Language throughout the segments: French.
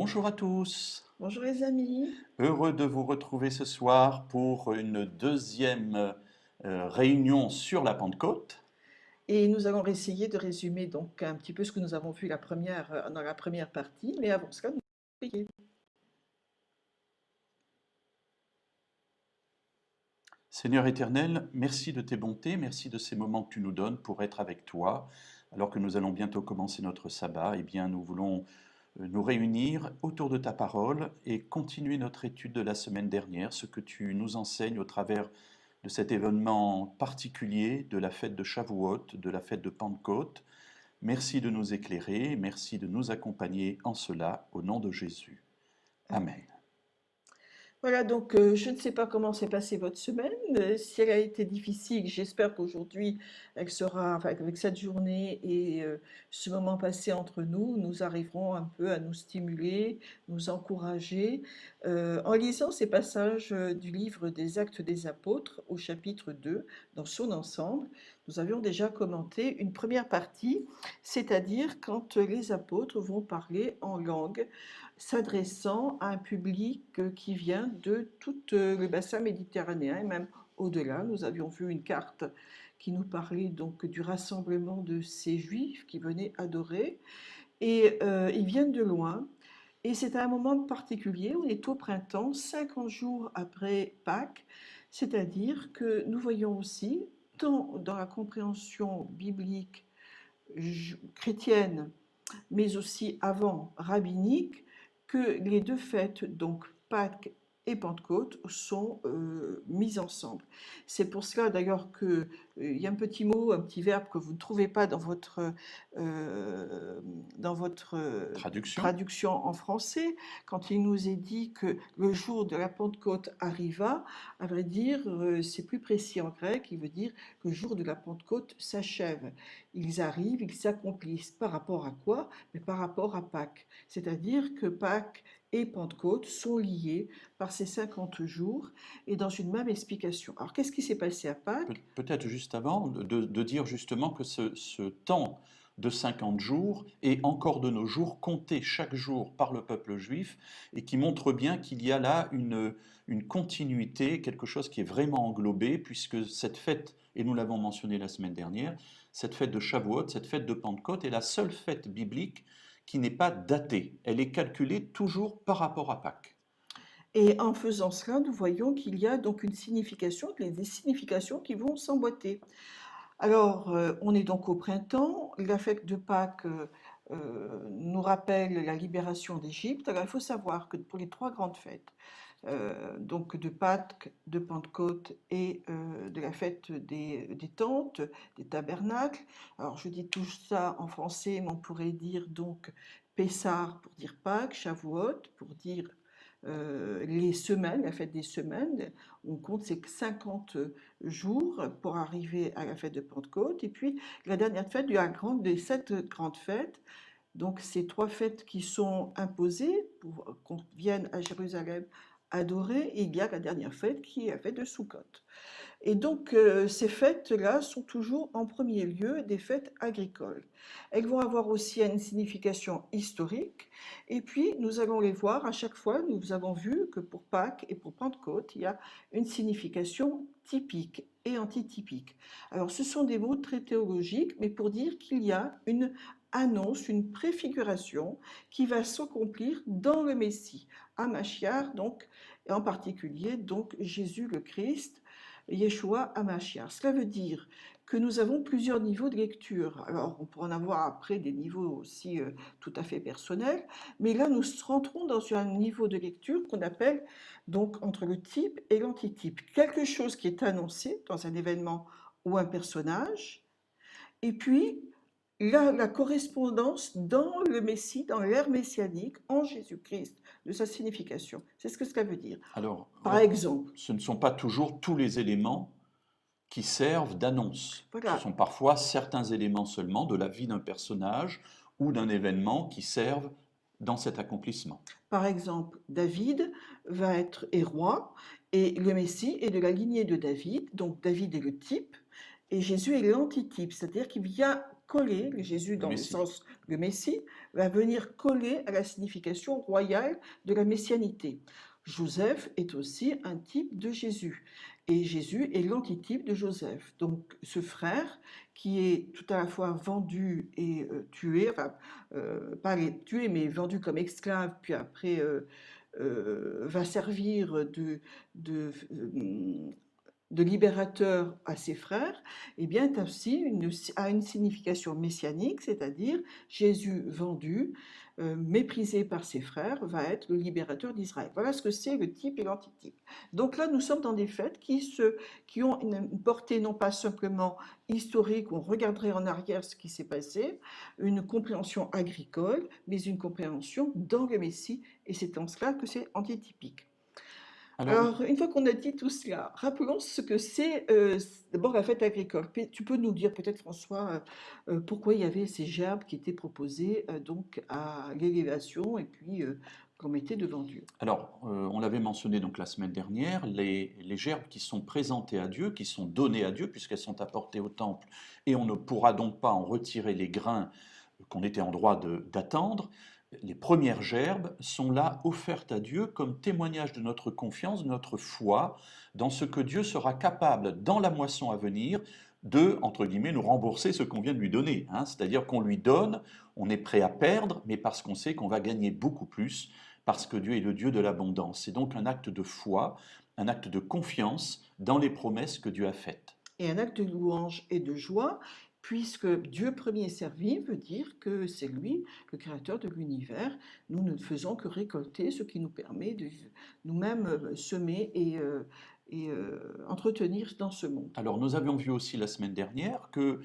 Bonjour à tous, Bonjour les amis. heureux de vous retrouver ce soir pour une deuxième réunion sur la Pentecôte. Et nous allons essayer de résumer donc un petit peu ce que nous avons vu dans la première partie, mais avant cela, nous allons prier. Seigneur éternel, merci de tes bontés, merci de ces moments que tu nous donnes pour être avec toi. Alors que nous allons bientôt commencer notre sabbat, eh bien nous voulons nous réunir autour de ta parole et continuer notre étude de la semaine dernière, ce que tu nous enseignes au travers de cet événement particulier de la fête de Shavuot, de la fête de Pentecôte. Merci de nous éclairer, merci de nous accompagner en cela, au nom de Jésus. Amen. Voilà, donc je ne sais pas comment s'est passée votre semaine. Si elle a été difficile, j'espère qu'aujourd'hui, elle sera, enfin, avec cette journée et ce moment passé entre nous, nous arriverons un peu à nous stimuler, nous encourager. En lisant ces passages du livre des Actes des Apôtres au chapitre 2, dans son ensemble, nous avions déjà commenté une première partie, c'est-à-dire quand les apôtres vont parler en langue s'adressant à un public qui vient de tout le bassin méditerranéen et même au-delà. Nous avions vu une carte qui nous parlait donc du rassemblement de ces juifs qui venaient adorer et ils viennent de loin. Et c'est à un moment particulier, on est au printemps, 50 jours après Pâques, c'est-à-dire que nous voyons aussi, tant dans la compréhension biblique chrétienne mais aussi avant rabbinique, que les deux fêtes, donc Pâques et Pentecôte, sont mises ensemble. C'est pour cela d'ailleurs qu'il y a un petit mot, un petit verbe que vous ne trouvez pas euh, dans votre Traduction. traduction en français, quand il nous est dit que le jour de la Pentecôte arriva, à vrai dire, c'est plus précis en grec, il veut dire que le jour de la Pentecôte s'achève. Ils arrivent, ils s'accomplissent. Par rapport à quoi? Mais par rapport à Pâques. C'est-à-dire que Pâques et Pentecôte sont liés par ces 50 jours et dans une même explication. Alors qu'est-ce qui s'est passé à Pâques? Peut-être juste avant de dire justement que ce temps de 50 jours est encore de nos jours compté chaque jour par le peuple juif et qui montre bien qu'il y a là une continuité, quelque chose qui est vraiment englobé puisque cette fête, et nous l'avons mentionné la semaine dernière, cette fête de Shavuot, cette fête de Pentecôte est la seule fête biblique qui n'est pas datée. Elle est calculée toujours par rapport à Pâques. Et en faisant cela, nous voyons qu'il y a donc une signification, des significations qui vont s'emboîter. Alors, on est donc au printemps. La fête de Pâques nous rappelle la libération d'Égypte. Alors, il faut savoir que pour les trois grandes fêtes, donc de Pâques, de Pentecôte et de la fête des tentes, des tabernacles. Alors, je dis tout ça en français, mais on pourrait dire donc Pessah pour dire Pâques, Shavuot pour dire les semaines, la fête des semaines. On compte ces 50 jours pour arriver à la fête de Pentecôte. Et puis la dernière fête des 7 grandes fêtes. Donc ces trois fêtes qui sont imposées pour qu'on vienne à Jérusalem adorer. Et il y a la dernière fête qui est la fête de Sukkot. Et donc, ces fêtes-là sont toujours en premier lieu des fêtes agricoles. Elles vont avoir aussi une signification historique, et puis nous allons les voir à chaque fois. Nous avons vu que pour Pâques et pour Pentecôte, il y a une signification typique et antitypique. Alors, ce sont des mots très théologiques, mais pour dire qu'il y a une annonce, une préfiguration qui va s'accomplir dans le Messie, à Machiar, donc, et en particulier donc Jésus le Christ, Yeshua HaMashiach. Cela veut dire que nous avons plusieurs niveaux de lecture. Alors, on pourra en avoir après des niveaux aussi tout à fait personnels, mais là, nous rentrons dans un niveau de lecture qu'on appelle donc entre le type et l'antitype. Quelque chose qui est annoncé dans un événement ou un personnage, et puis la correspondance dans le Messie, dans l'ère messianique, en Jésus-Christ, de sa signification. C'est ce que cela veut dire. Alors, Par exemple, ce ne sont pas toujours tous les éléments qui servent d'annonce. Ce voilà. sont parfois certains éléments seulement de la vie d'un personnage ou d'un événement qui servent dans cet accomplissement. Par exemple, David est roi et le Messie est de la lignée de David, donc David est le type et Jésus est l'antitype, c'est-à-dire qu'il vient coller, le Jésus Le dans le Messie. sens le Messie, va venir coller à la signification royale de la messianité. Joseph est aussi un type de Jésus et Jésus est l'antitype de Joseph. Donc ce frère qui est tout à la fois vendu et tué, enfin pas tué mais vendu comme esclave, puis après va servir de, euh, de libérateur à ses frères, eh bien, est aussi a une signification messianique, c'est-à-dire Jésus vendu, méprisé par ses frères, va être le libérateur d'Israël. Voilà ce que c'est le type et l'antitype. Donc là, nous sommes dans des fêtes qui ont une portée non pas simplement historique, où on regarderait en arrière ce qui s'est passé, une compréhension agricole, mais une compréhension dans le Messie, et c'est en cela que c'est antitypique. Alors, Alors, une fois qu'on a dit tout cela, rappelons ce que c'est d'abord la fête agricole. Tu peux nous dire peut-être, François, pourquoi il y avait ces gerbes qui étaient proposées donc à l'élévation et puis qu'on mettait devant Dieu. alors, on l'avait mentionné donc la semaine dernière, les gerbes qui sont présentées à Dieu, qui sont données à Dieu, puisqu'elles sont apportées au temple, et on ne pourra donc pas en retirer les grains qu'on était en droit d'attendre. Les premières gerbes sont là offertes à Dieu comme témoignage de notre confiance, de notre foi, dans ce que Dieu sera capable, dans la moisson à venir, de, entre guillemets, nous rembourser ce qu'on vient de lui donner. Hein. C'est-à-dire qu'on lui donne, on est prêt à perdre, mais parce qu'on sait qu'on va gagner beaucoup plus, parce que Dieu est le Dieu de l'abondance. C'est donc un acte de foi, un acte de confiance dans les promesses que Dieu a faites. Et un acte de louange et de joie, puisque Dieu premier servi veut dire que c'est lui, le créateur de l'univers. Nous ne faisons que récolter ce qui nous permet de nous-mêmes semer et entretenir dans ce monde. Alors nous avions vu aussi la semaine dernière que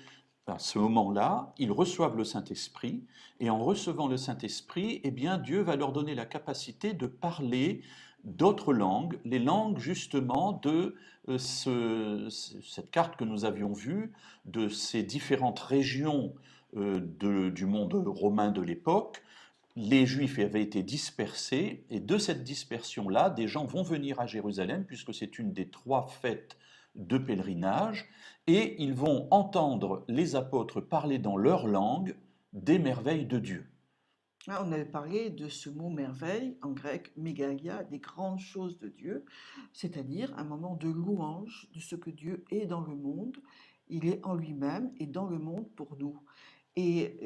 à ce moment-là, ils reçoivent le Saint-Esprit, et en recevant le Saint-Esprit, eh bien, Dieu va leur donner la capacité de parler d'autres langues, les langues justement de cette carte que nous avions vue, de ces différentes régions du monde romain de l'époque. Les Juifs avaient été dispersés, et de cette dispersion-là, des gens vont venir à Jérusalem, puisque c'est une des 3 fêtes de pèlerinage, et ils vont entendre les apôtres parler dans leur langue des merveilles de Dieu. Là, on avait parlé de ce mot merveille, en grec mégalia, des grandes choses de Dieu, c'est-à-dire un moment de louange de ce que Dieu est dans le monde. Il est en lui-même et dans le monde pour nous. Et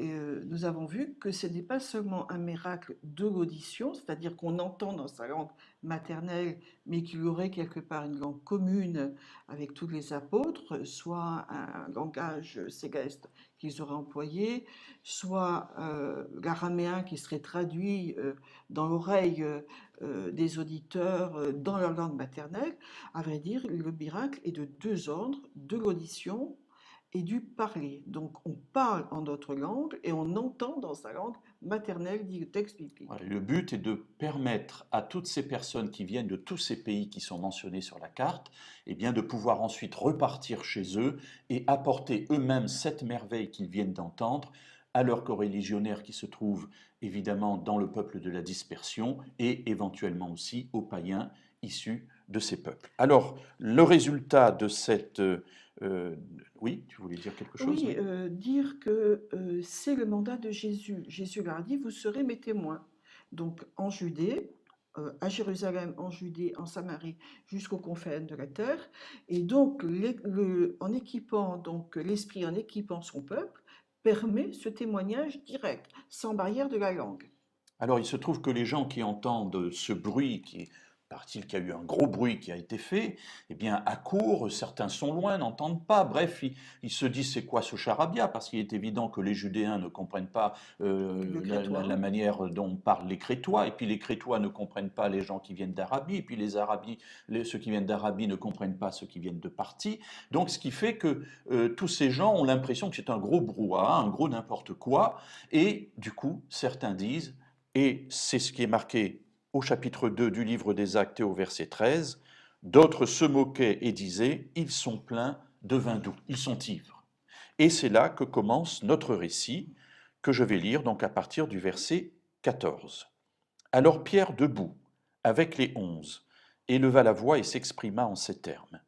nous avons vu que ce n'est pas seulement un miracle de l'audition, c'est-à-dire qu'on entend dans sa langue maternelle, mais qu'il y aurait quelque part une langue commune avec tous les apôtres, soit un langage céleste qu'ils auraient employé, soit l'araméen qui serait traduit dans l'oreille des auditeurs dans leur langue maternelle. À vrai dire, le miracle est de 2 ordres, de l'audition et du parler. Donc on parle en d'autres langues et on entend dans sa langue maternelle, dit le texte biblique. Voilà, le but est de permettre à toutes ces personnes qui viennent de tous ces pays qui sont mentionnés sur la carte, eh bien de pouvoir ensuite repartir chez eux et apporter eux-mêmes cette merveille qu'ils viennent d'entendre à leurs coreligionnaires qui se trouvent évidemment dans le peuple de la dispersion et éventuellement aussi aux païens issus de ces peuples. Alors, le résultat de cette... oui, tu voulais dire quelque chose? Oui, dire que c'est le mandat de Jésus. Jésus leur a dit, vous serez mes témoins. Donc en Judée, à Jérusalem, en Judée, en Samarie, jusqu'aux confins de la terre. Et donc, en équipant donc l'Esprit, en équipant son peuple, permet ce témoignage direct, sans barrière de la langue. Alors, il se trouve que les gens qui entendent ce bruit, paraît-il qu'il y a eu un gros bruit qui a été fait, eh bien, accourent, certains sont loin, n'entendent pas. Bref, ils se disent c'est quoi ce charabia? Parce qu'il est évident que les Judéens ne comprennent pas Le la crétois. manière dont parlent les Crétois, et puis les Crétois ne comprennent pas les gens qui viennent d'Arabie, et puis ceux qui viennent d'Arabie ne comprennent pas ceux qui viennent de Parthie. Donc, ce qui fait que tous ces gens ont l'impression que c'est un gros brouhaha, un gros n'importe quoi, et du coup, certains disent, et c'est ce qui est marqué au chapitre 2 du livre des Actes et au verset 13, d'autres se moquaient et disaient, ils sont pleins de vin doux, ils sont ivres. Et c'est là que commence notre récit, que je vais lire donc à partir du verset 14. Alors Pierre, debout, avec les 11, éleva la voix et s'exprima en ces termes.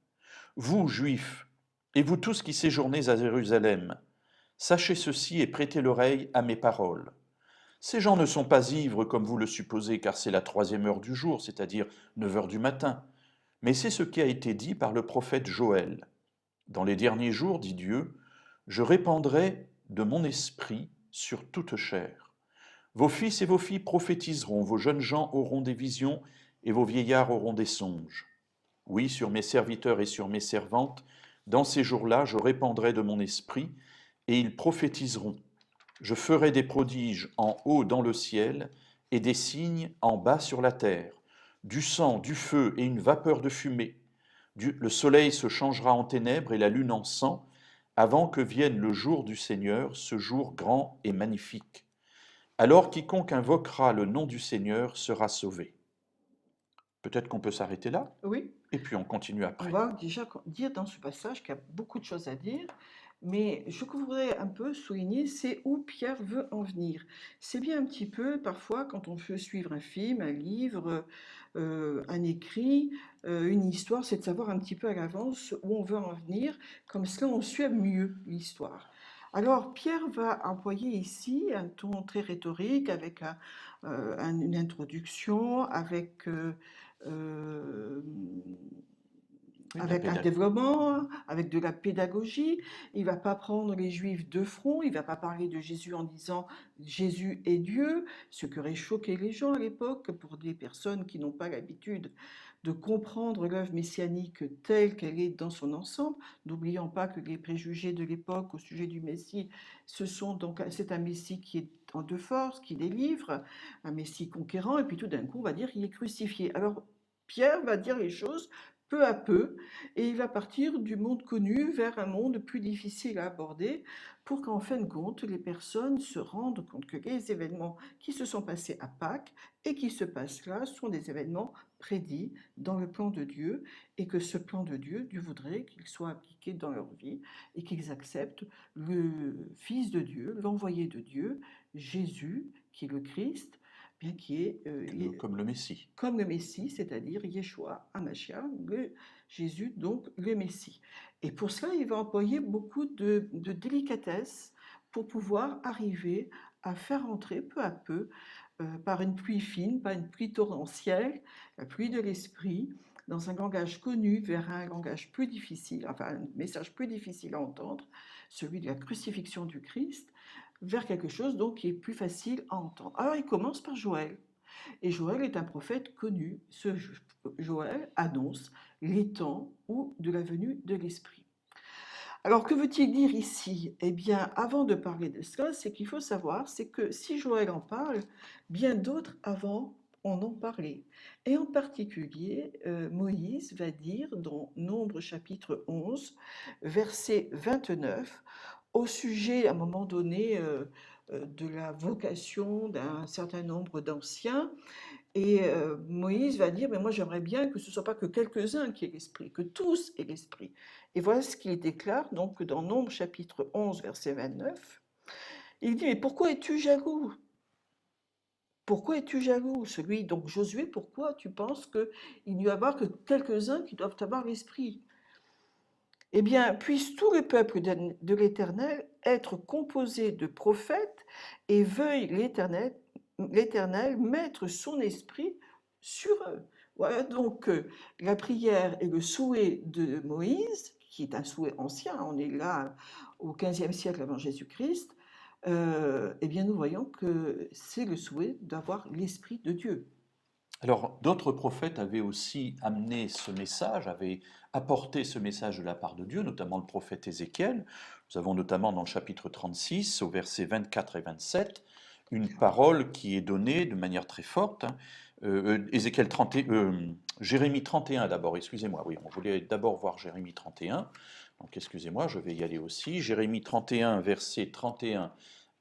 Vous, Juifs, et vous tous qui séjournez à Jérusalem, Sachez ceci et prêtez l'oreille à mes paroles. Ces gens ne sont pas ivres comme vous le supposez, car c'est la 3e heure du jour, c'est-à-dire 9 heures du matin. Mais c'est ce qui a été dit par le prophète Joël. Dans les derniers jours, dit Dieu, je répandrai de mon esprit sur toute chair. Vos fils et vos filles prophétiseront, vos jeunes gens auront des visions et vos vieillards auront des songes. Oui, sur mes serviteurs et sur mes servantes, dans ces jours-là, je répandrai de mon esprit et ils prophétiseront. Je ferai des prodiges en haut dans le ciel et des signes en bas sur la terre, du sang, du feu et une vapeur de fumée. Le soleil se changera en ténèbres et la lune en sang, avant que vienne le jour du Seigneur, ce jour grand et magnifique. Alors quiconque invoquera le nom du Seigneur sera sauvé. Peut-être qu'on peut s'arrêter là, Oui, et puis on continue on après. va déjà dire dans ce passage qu'il y a beaucoup de choses à dire, mais ce que je voudrais un peu souligner, c'est où Pierre veut en venir. C'est bien un petit peu, parfois, quand on veut suivre un film, un livre, un écrit, une histoire, c'est de savoir un petit peu à l'avance où on veut en venir, comme cela on suit mieux l'histoire. Alors, Pierre va employer ici un ton très rhétorique, avec une introduction, euh, Oui, avec un développement, avec de la pédagogie. Il ne va pas prendre les Juifs de front, il ne va pas parler de Jésus en disant Jésus est Dieu, ce qui aurait choqué les gens à l'époque pour des personnes qui n'ont pas l'habitude de comprendre l'œuvre messianique telle qu'elle est dans son ensemble. N'oublions pas que les préjugés de l'époque au sujet du Messie, c'est un Messie qui est en deux forces, qui délivre, un Messie conquérant, et puis tout d'un coup on va dire qu'il est crucifié. Alors Pierre va dire les choses peu à peu, et il va partir du monde connu vers un monde plus difficile à aborder pour qu'en fin de compte, les personnes se rendent compte que les événements qui se sont passés à Pâques et qui se passent là sont des événements prédits dans le plan de Dieu, et que ce plan de Dieu, Dieu voudrait qu'il soit appliqué dans leur vie et qu'ils acceptent le Fils de Dieu, l'envoyé de Dieu, Jésus, qui est le Christ, bien qui est comme le Messie. comme le Messie, c'est-à-dire Yeshua, Hamashiach, Jésus, donc le Messie. Et pour cela, il va employer beaucoup de délicatesse pour pouvoir arriver à faire entrer peu à peu, par une pluie fine, pas une pluie torrentielle, la pluie de l'esprit, dans un langage connu vers un langage plus difficile, enfin un message plus difficile à entendre, celui de la crucifixion du Christ, vers quelque chose donc qui est plus facile à entendre. Alors il commence par Joël. Et Joël est un prophète connu. Ce Joël annonce les temps ou de la venue de l'Esprit. Alors que veut-il dire ici? Eh bien, avant de parler de cela, c'est qu'il faut savoir, c'est que si Joël en parle, bien d'autres avant en ont parlé. Et en particulier, Moïse va dire dans Nombre chapitre 11, verset 29, au sujet, à un moment donné, de la vocation d'un certain nombre d'anciens, et Moïse va dire, mais moi j'aimerais bien que ce ne soit pas que quelques-uns qui aient l'esprit, que tous aient l'esprit. Et voilà ce qu'il déclare donc dans Nombre chapitre 11, verset 29. Il dit, mais pourquoi es-tu jaloux? Pourquoi es-tu jaloux? Celui, donc Josué, pourquoi tu penses qu'il n'y a pas que quelques-uns qui doivent avoir l'esprit? Eh bien, puisse tout le peuple de l'Éternel être composé de prophètes, et veuille l'Éternel mettre son esprit sur eux. Voilà donc la prière et le souhait de Moïse, qui est un souhait ancien, on est là au XVe siècle avant Jésus-Christ, eh bien nous voyons que c'est le souhait d'avoir l'esprit de Dieu. Alors, d'autres prophètes avaient aussi amené ce message, avaient apporté ce message de la part de Dieu, notamment le prophète Ézéchiel. Nous avons notamment dans le chapitre 36, au verset 24 et 27, une parole qui est donnée de manière très forte. Ézéchiel 30, Jérémie 31 d'abord, excusez-moi, oui, on voulait d'abord voir Jérémie 31, donc excusez-moi, je vais y aller aussi. Jérémie 31, verset 31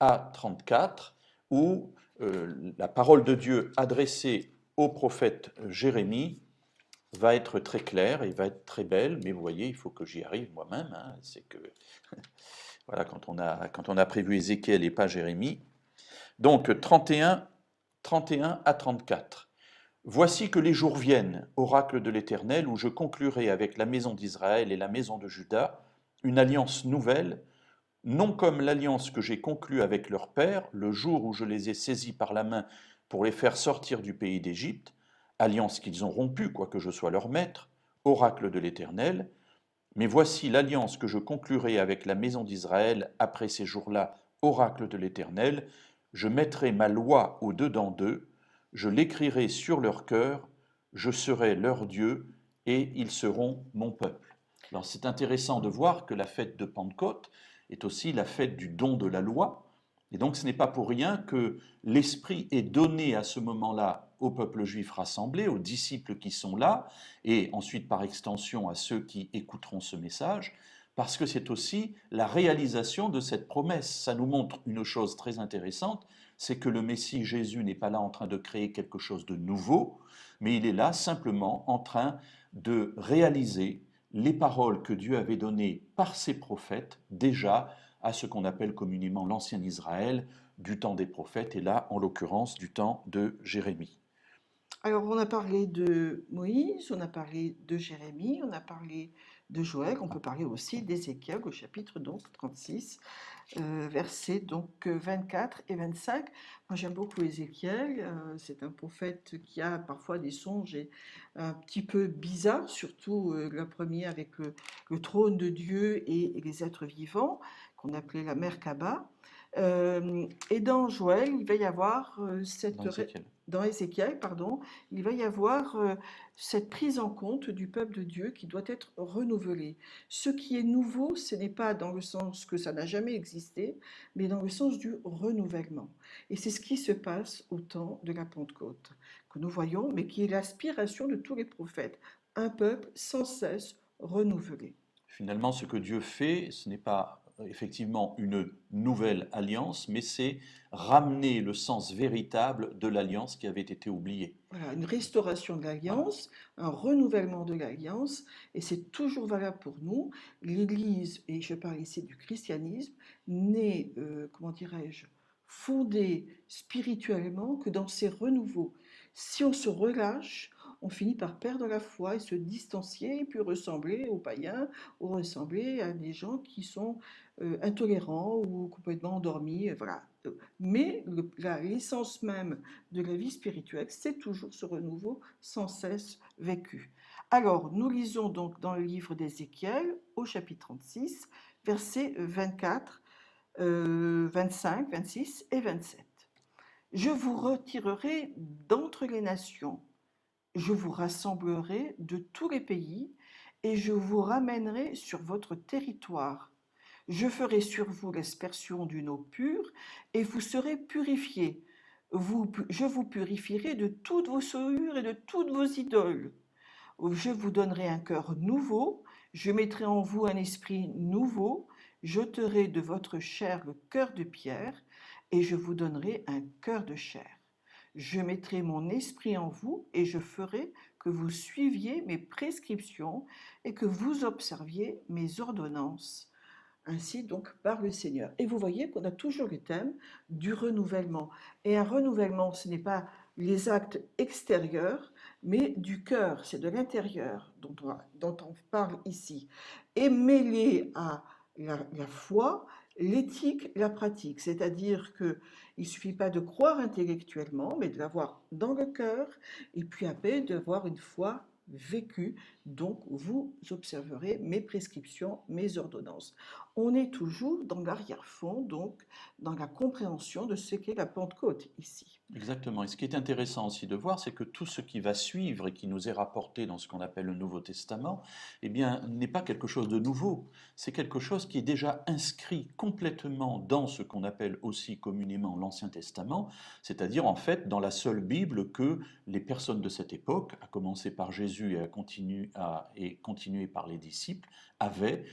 à 34, où la parole de Dieu adressée au prophète Jérémie va être très claire et va être très belle, mais vous voyez, il faut que j'y arrive moi-même. Hein, c'est que voilà, quand on a prévu Ézéchiel et pas Jérémie. Donc 31 à 34. Voici que les jours viennent, oracle de l'Éternel, où je conclurai avec la maison d'Israël et la maison de Juda une alliance nouvelle non comme l'alliance que j'ai conclue avec leur père le jour où je les ai saisis par la main pour les faire sortir du pays d'Égypte, alliance qu'ils ont rompue, quoique je sois leur maître, oracle de l'Éternel, mais voici l'alliance que je conclurai avec la maison d'Israël après ces jours-là, oracle de l'Éternel, je mettrai ma loi au-dedans d'eux, je l'écrirai sur leur cœur, je serai leur Dieu, et ils seront mon peuple. Alors c'est intéressant de voir que la fête de Pentecôte est aussi la fête du don de la loi, et donc ce n'est pas pour rien que l'Esprit est donné à ce moment-là au peuple juif rassemblé, aux disciples qui sont là, et ensuite par extension à ceux qui écouteront ce message, parce que c'est aussi la réalisation de cette promesse. Ça nous montre une chose très intéressante, c'est que le Messie Jésus n'est pas là en train de créer quelque chose de nouveau, mais il est là simplement en train de réaliser les paroles que Dieu avait données par ses prophètes déjà à ce qu'on appelle communément l'ancien Israël, du temps des prophètes, et là, en l'occurrence, du temps de Jérémie. Alors, on a parlé de Moïse, on a parlé de Jérémie, on a parlé de Joël, on peut parler aussi d'Ézéchiel au chapitre donc 36, versets donc 24 et 25. Moi j'aime beaucoup Ézéchiel, c'est un prophète qui a parfois des songes un petit peu bizarres, surtout le premier avec le trône de Dieu et les êtres vivants, qu'on appelait la Merkaba. Et dans Joël, il va y avoir Dans Ézéchiel. dans Ézéchiel, pardon, il va y avoir cette prise en compte du peuple de Dieu qui doit être renouvelé. Ce qui est nouveau, ce n'est pas dans le sens que ça n'a jamais existé, mais dans le sens du renouvellement. Et c'est ce qui se passe au temps de la Pentecôte, que nous voyons, mais qui est l'aspiration de tous les prophètes, un peuple sans cesse renouvelé. Finalement, ce que Dieu fait, ce n'est pas effectivement une nouvelle alliance, mais c'est ramener le sens véritable de l'alliance qui avait été oubliée. Voilà, une restauration de Voilà. l'alliance, un renouvellement de l'alliance, et c'est toujours valable pour nous. L'Église, et je parle ici du christianisme, n'est, comment dirais-je, fondée spirituellement que dans ces renouveaux. Si on se relâche, on finit par perdre la foi et se distancier, et puis ressembler aux païens, ou ressembler à des gens qui sont intolérants ou complètement endormis. Voilà. Mais l'essence même de la vie spirituelle, c'est toujours ce renouveau sans cesse vécu. Alors, nous lisons donc dans le livre d'Ézéchiel, au chapitre 36, versets 24, 25, 26 et 27. Je vous retirerai d'entre les nations, je vous rassemblerai de tous les pays, et je vous ramènerai sur votre territoire. Je ferai sur vous l'aspersion d'une eau pure, et vous serez purifiés. Je vous purifierai de toutes vos souillures et de toutes vos idoles. Je vous donnerai un cœur nouveau, je mettrai en vous un esprit nouveau, j'ôterai de votre chair le cœur de pierre, et je vous donnerai un cœur de chair. Je mettrai mon esprit en vous, et je ferai que vous suiviez mes prescriptions et que vous observiez mes ordonnances. Ainsi donc par le Seigneur. Et vous voyez qu'on a toujours le thème du renouvellement. Et un renouvellement, ce n'est pas les actes extérieurs, mais du cœur, c'est de l'intérieur dont on parle ici. Et mêlé à la foi, l'éthique, la pratique. C'est-à-dire qu'il ne suffit pas de croire intellectuellement, mais de l'avoir dans le cœur, et puis après d'avoir une foi vécue. Donc vous observerez mes prescriptions, mes ordonnances. On est toujours dans l'arrière-fond, donc dans la compréhension de ce qu'est la Pentecôte ici. Exactement. Et ce qui est intéressant aussi de voir, c'est que tout ce qui va suivre et qui nous est rapporté dans ce qu'on appelle le Nouveau Testament, eh bien, n'est pas quelque chose de nouveau. C'est quelque chose qui est déjà inscrit complètement dans ce qu'on appelle aussi communément l'Ancien Testament, c'est-à-dire en fait dans la seule Bible que les personnes de cette époque, à commencer par Jésus et continuer par les disciples, avaient.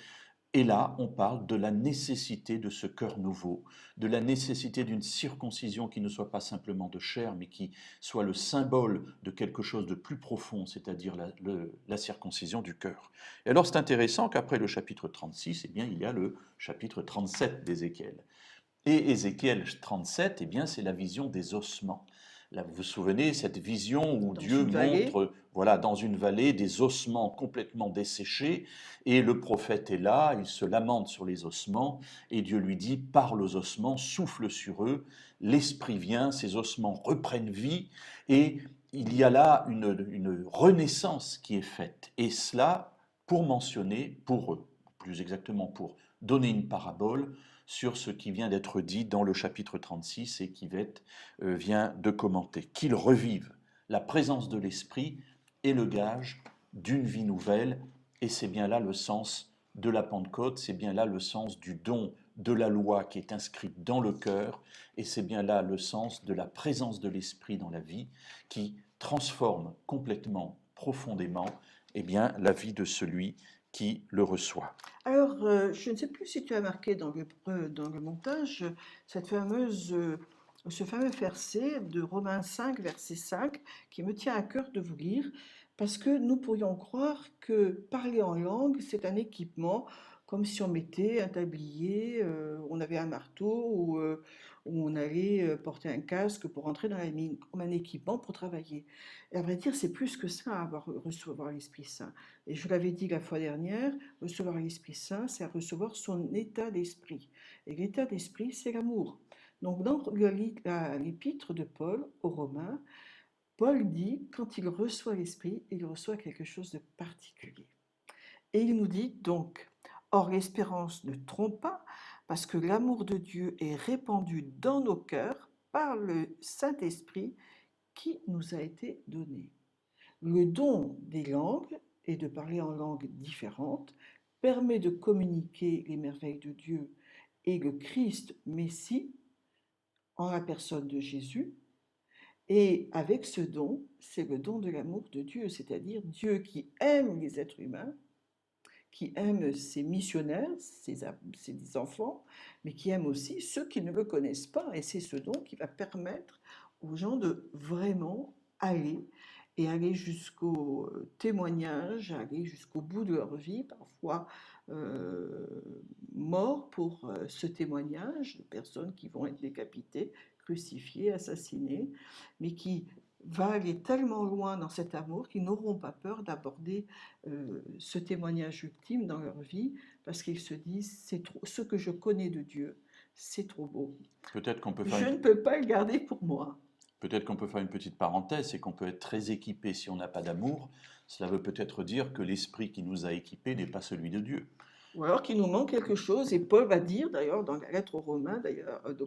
Et là, on parle de la nécessité de ce cœur nouveau, de la nécessité d'une circoncision qui ne soit pas simplement de chair, mais qui soit le symbole de quelque chose de plus profond, c'est-à-dire la circoncision du cœur. Et alors c'est intéressant qu'après le chapitre 36, eh bien, il y a le chapitre 37 d'Ézéchiel. Et Ézéchiel 37, eh bien, c'est la vision des ossements. Là, vous vous souvenez, cette vision où Dans Dieu une vallée. montre, voilà, dans une vallée, des ossements complètement desséchés, et le prophète est là, il se lamente sur les ossements, et Dieu lui dit, parle aux ossements, souffle sur eux, l'esprit vient, ces ossements reprennent vie, et il y a là une renaissance qui est faite, et cela pour mentionner, pour eux, plus exactement pour donner une parabole sur ce qui vient d'être dit dans le chapitre 36 et qui vient de commenter. Qu'ils revivent. La présence de l'Esprit est le gage d'une vie nouvelle, et c'est bien là le sens de la Pentecôte, c'est bien là le sens du don de la loi qui est inscrite dans le cœur, et c'est bien là le sens de la présence de l'Esprit dans la vie qui transforme complètement, profondément, eh bien, la vie de celui qui le reçoit. Alors, je ne sais plus si tu as marqué dans le montage cette ce fameux verset de Romains 5, verset 5, qui me tient à cœur de vous lire, parce que nous pourrions croire que parler en langue, c'est un équipement, comme si on mettait un tablier, on avait un marteau, ou on allait porter un casque pour entrer dans la mine, comme un équipement pour travailler. Et à vrai dire, c'est plus que ça, recevoir l'Esprit Saint. Et je l'avais dit la fois dernière, recevoir l'Esprit Saint, c'est recevoir son état d'esprit. Et l'état d'esprit, c'est l'amour. Donc, dans l'épître de Paul aux Romains, Paul dit, quand il reçoit l'Esprit, il reçoit quelque chose de particulier. Et il nous dit donc, or l'espérance ne trompe pas, parce que l'amour de Dieu est répandu dans nos cœurs par le Saint-Esprit qui nous a été donné. Le don des langues et de parler en langues différentes permet de communiquer les merveilles de Dieu et le Christ Messie en la personne de Jésus. Et avec ce don, c'est le don de l'amour de Dieu, c'est-à-dire Dieu qui aime les êtres humains, qui aime ses missionnaires, ses enfants, mais qui aime aussi ceux qui ne le connaissent pas. Et c'est ce don qui va permettre aux gens de vraiment aller jusqu'au témoignage, aller jusqu'au bout de leur vie, parfois euh, morts pour ce témoignage, de personnes qui vont être décapitées, crucifiées, assassinées, mais qui va aller tellement loin dans cet amour qu'ils n'auront pas peur d'aborder ce témoignage ultime dans leur vie, parce qu'ils se disent, ce que je connais de Dieu, c'est trop beau. Peut-être qu'on peut faire Je une, ne peux pas le garder pour moi. peut-être qu'on peut faire une petite parenthèse, c'est qu'on peut être très équipé si on n'a pas d'amour. Cela veut peut-être dire que l'esprit qui nous a équipés n'est pas celui de Dieu. Ou alors qu'il nous manque quelque chose, et Paul va dire d'ailleurs dans la lettre aux Romains, Aux aux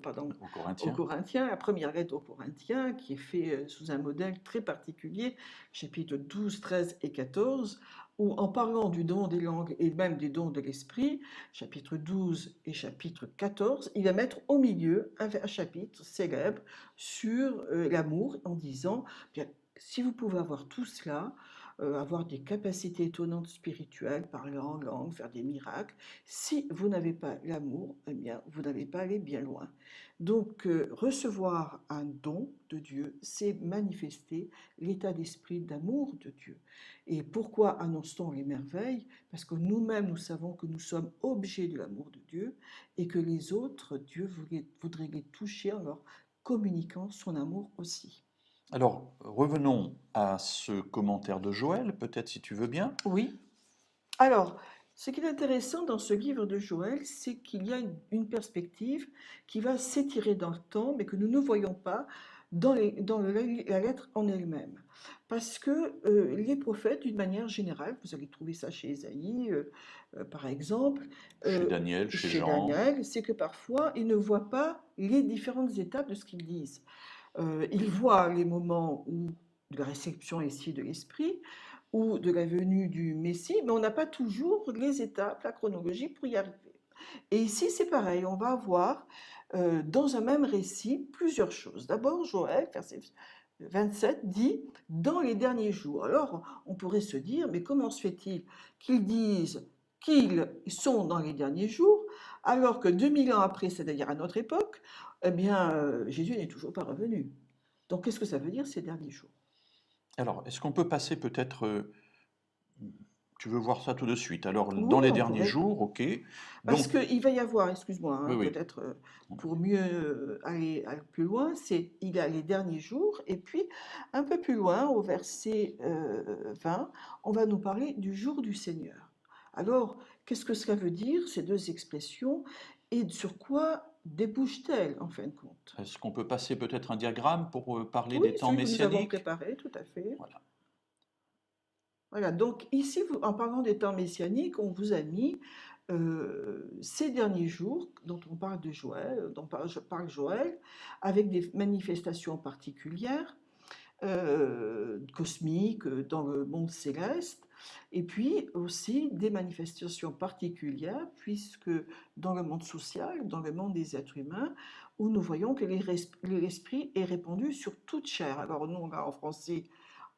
Corinthiens. Corinthiens, la première lettre aux Corinthiens, qui est faite sous un modèle très particulier, chapitres 12, 13 et 14, où en parlant du don des langues et même des dons de l'esprit, chapitre 12 et chapitre 14, il va mettre au milieu un chapitre célèbre sur l'amour en disant, bien, si vous pouvez avoir tout cela, avoir des capacités étonnantes spirituelles, parler en langue, faire des miracles. Si vous n'avez pas l'amour, eh bien, vous n'allez pas aller bien loin. Donc, recevoir un don de Dieu, c'est manifester l'état d'esprit d'amour de Dieu. Et pourquoi annonce-t-on les merveilles? Parce que nous-mêmes, nous savons que nous sommes objets de l'amour de Dieu et que les autres, Dieu voudrait les toucher en leur communiquant son amour aussi. Alors, revenons à ce commentaire de Joël, peut-être si tu veux bien. Oui. Alors, ce qui est intéressant dans ce livre de Joël, c'est qu'il y a une perspective qui va s'étirer dans le temps, mais que nous ne voyons pas la lettre en elle-même. Parce que les prophètes, d'une manière générale, vous allez trouver ça chez Ésaïe, par exemple, Chez euh, Daniel, chez chez Jean. Daniel, c'est que parfois, ils ne voient pas les différentes étapes de ce qu'ils disent. Ils voient les moments où de la réception ici de l'esprit, ou de la venue du Messie, mais on n'a pas toujours les étapes, la chronologie pour y arriver. Et ici, c'est pareil, on va avoir dans un même récit plusieurs choses. D'abord, Joël, verset 27, dit dans les derniers jours. Alors, on pourrait se dire, mais comment se fait-il qu'ils disent qu'ils sont dans les derniers jours, alors que 2000 ans après, c'est-à-dire à notre époque, eh bien, Jésus n'est toujours pas revenu. Donc, qu'est-ce que ça veut dire ces derniers jours? Alors, est-ce qu'on peut passer peut-être Tu veux voir ça tout de suite. Alors, dans Oui, les on derniers pourrait. jours, ok. Parce Donc, qu'il va y avoir, excuse-moi, oui, hein, oui. peut-être pour mieux aller plus loin, c'est il y a les derniers jours, et puis un peu plus loin, au verset 20, on va nous parler du jour du Seigneur. Alors, qu'est-ce que cela veut dire, ces deux expressions, et sur quoi débouchent-elles, en fin de compte? Est-ce qu'on peut passer peut-être un diagramme pour parler Oui, des temps celui que nous avons messianiques? préparé, tout à fait. Voilà. Voilà, donc ici, en parlant des temps messianiques, on vous a mis ces derniers jours dont on parle de Joël, parle Joël, avec des manifestations particulières, cosmiques, dans le monde céleste, et puis aussi des manifestations particulières, puisque dans le monde social, dans le monde des êtres humains, où nous voyons que l'esprit est répandu sur toute chair. Alors nous, on a en français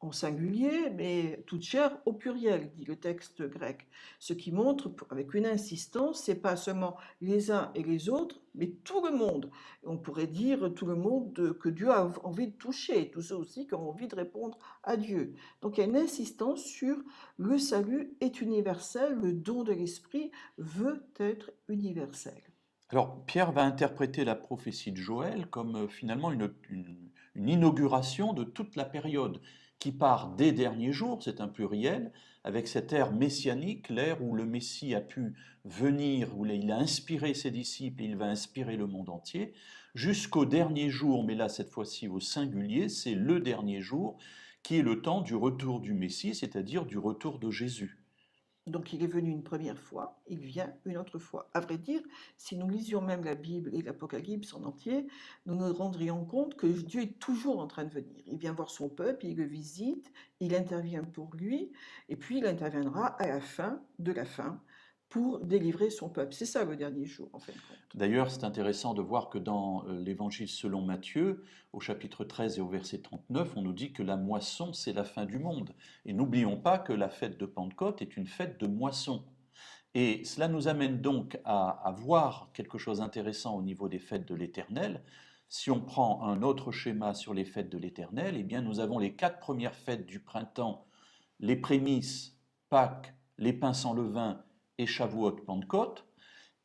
en singulier, mais toute chair au pluriel, dit le texte grec. Ce qui montre, avec une insistance, c'est pas seulement les uns et les autres, mais tout le monde. On pourrait dire tout le monde que Dieu a envie de toucher, tous ceux aussi qui ont envie de répondre à Dieu. Donc il y a une insistance sur le salut est universel, le don de l'Esprit veut être universel. Alors, Pierre va interpréter la prophétie de Joël comme finalement une inauguration de toute la période qui part des derniers jours, c'est un pluriel, avec cette ère messianique, l'ère où le Messie a pu venir, où il a inspiré ses disciples, et il va inspirer le monde entier, jusqu'au dernier jour, mais là cette fois-ci au singulier, c'est le dernier jour qui est le temps du retour du Messie, c'est-à-dire du retour de Jésus. Donc il est venu une première fois, il vient une autre fois. À vrai dire, si nous lisions même la Bible et l'Apocalypse en entier, nous nous rendrions compte que Dieu est toujours en train de venir. Il vient voir son peuple, il le visite, il intervient pour lui, et puis il interviendra à la fin de la fin pour délivrer son peuple. C'est ça le dernier jour, en fin de compte. D'ailleurs, c'est intéressant de voir que dans l'Évangile selon Matthieu, au chapitre 13 et au verset 39, on nous dit que la moisson, c'est la fin du monde. Et n'oublions pas que la fête de Pentecôte est une fête de moisson. Et cela nous amène donc à voir quelque chose d'intéressant au niveau des fêtes de l'Éternel. Si on prend un autre schéma sur les fêtes de l'Éternel, eh bien nous avons les 4 premières fêtes du printemps, les prémices, Pâques, les pains sans levain et Shavuot, Pentecôte.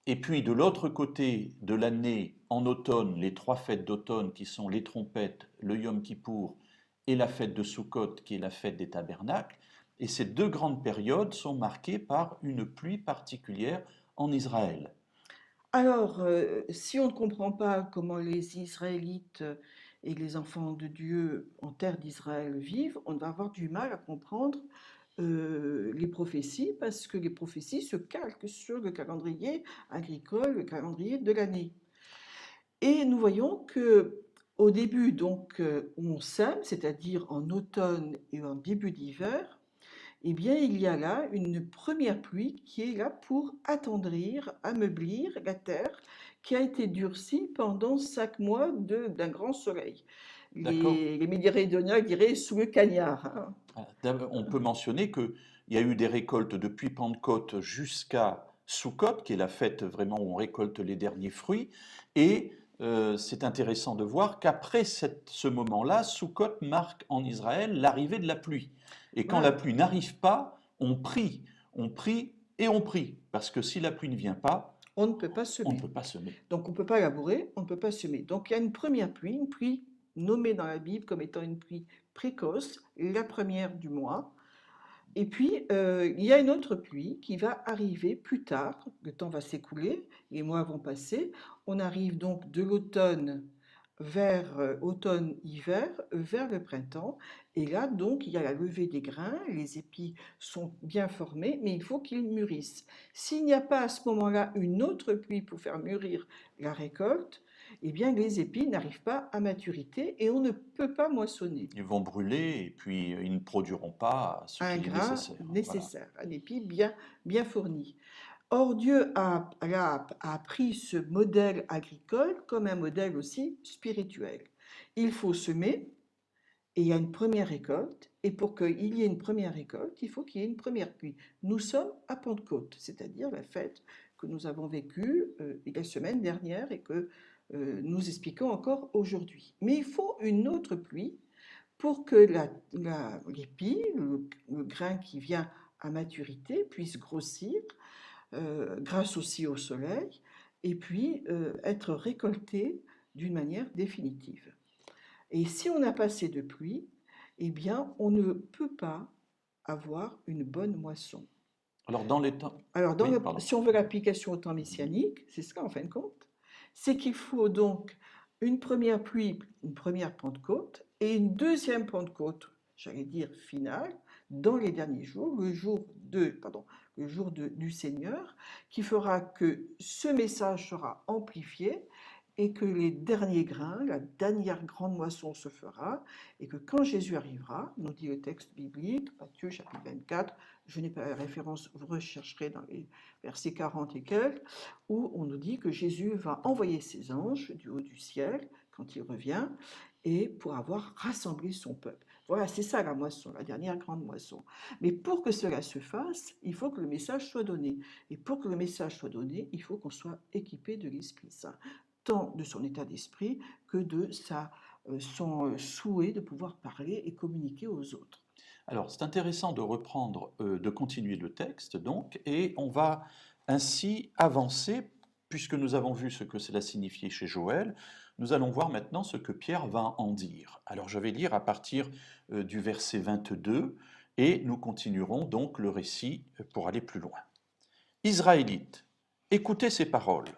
Et puis de l'autre côté de l'année, en automne, les 3 fêtes d'automne qui sont les trompettes, le Yom Kippour et la fête de Sukkot qui est la fête des tabernacles. Et ces 2 grandes périodes sont marquées par une pluie particulière en Israël. Alors, si on ne comprend pas comment les Israélites et les enfants de Dieu en terre d'Israël vivent, on va avoir du mal à comprendre les prophéties, parce que les prophéties se calquent sur le calendrier agricole, le calendrier de l'année. Et nous voyons que au début, donc, on sème, c'est-à-dire en automne et en début d'hiver, eh bien, il y a là une première pluie qui est là pour attendrir, ameublir la terre qui a été durcie pendant 5 mois d'un grand soleil. D'accord? Les Méditerranéens diraient sous le cagnard, hein. On peut mentionner qu'il y a eu des récoltes depuis Pentecôte jusqu'à Sukkot, qui est la fête vraiment où on récolte les derniers fruits. Et c'est intéressant de voir qu'après ce moment-là, Sukkot marque en Israël l'arrivée de la pluie. Et quand la Voilà, pluie n'arrive pas, on prie et on prie. Parce que si la pluie ne vient pas, on ne peut pas on ne semer. peut pas semer. Donc on ne peut pas labourer, on ne peut pas semer. Donc il y a une pluie nommée dans la Bible comme étant une pluie précoce, la première du mois. Et puis, il y a une autre pluie qui va arriver plus tard, le temps va s'écouler, les mois vont passer, on arrive donc de l'automne vers automne-hiver, vers le printemps, et là donc il y a la levée des grains, les épis sont bien formés, mais il faut qu'ils mûrissent. S'il n'y a pas à ce moment-là une autre pluie pour faire mûrir la récolte, eh bien les épis n'arrivent pas à maturité et on ne peut pas moissonner. Ils vont brûler et puis ils ne produiront pas ce Un qui est grain nécessaire. Voilà. nécessaire, un épi bien fourni. Or, Dieu a pris ce modèle agricole comme un modèle aussi spirituel. Il faut semer et il y a une première récolte. Et pour qu'il y ait une première récolte, il faut qu'il y ait une première pluie. Nous sommes à Pentecôte, c'est-à-dire la fête que nous avons vécue la semaine dernière et que nous expliquons encore aujourd'hui. Mais il faut une autre pluie pour que l'épi, le grain qui vient à maturité puisse grossir grâce aussi au soleil et puis être récolté d'une manière définitive. Et si on n'a pas assez de pluie, eh bien, on ne peut pas avoir une bonne moisson. Alors, dans les temps... Alors, Oui, pardon. si on veut l'application au temps Mhm. messianique, c'est ça en fin de compte, c'est qu'il faut donc une première pluie, une première Pentecôte et une deuxième Pentecôte, j'allais dire finale, dans les derniers jours, le jour du Seigneur, qui fera que ce message sera amplifié et que les derniers grains, la dernière grande moisson se fera, et que quand Jésus arrivera, nous dit le texte biblique, Matthieu chapitre 24, je n'ai pas la référence, vous rechercherez dans les versets 40 et quelques, où on nous dit que Jésus va envoyer ses anges du haut du ciel quand il revient, et pour avoir rassemblé son peuple. Voilà, c'est ça la moisson, la dernière grande moisson. Mais pour que cela se fasse, il faut que le message soit donné. Et pour que le message soit donné, il faut qu'on soit équipé de l'Esprit Saint, tant de son état d'esprit que de son souhait de pouvoir parler et communiquer aux autres. Alors, c'est intéressant de reprendre, de continuer le texte, donc, et on va ainsi avancer, puisque nous avons vu ce que cela signifiait chez Joël, nous allons voir maintenant ce que Pierre va en dire. Alors, je vais lire à partir du verset 22, et nous continuerons donc le récit pour aller plus loin. Israélites, écoutez ces paroles.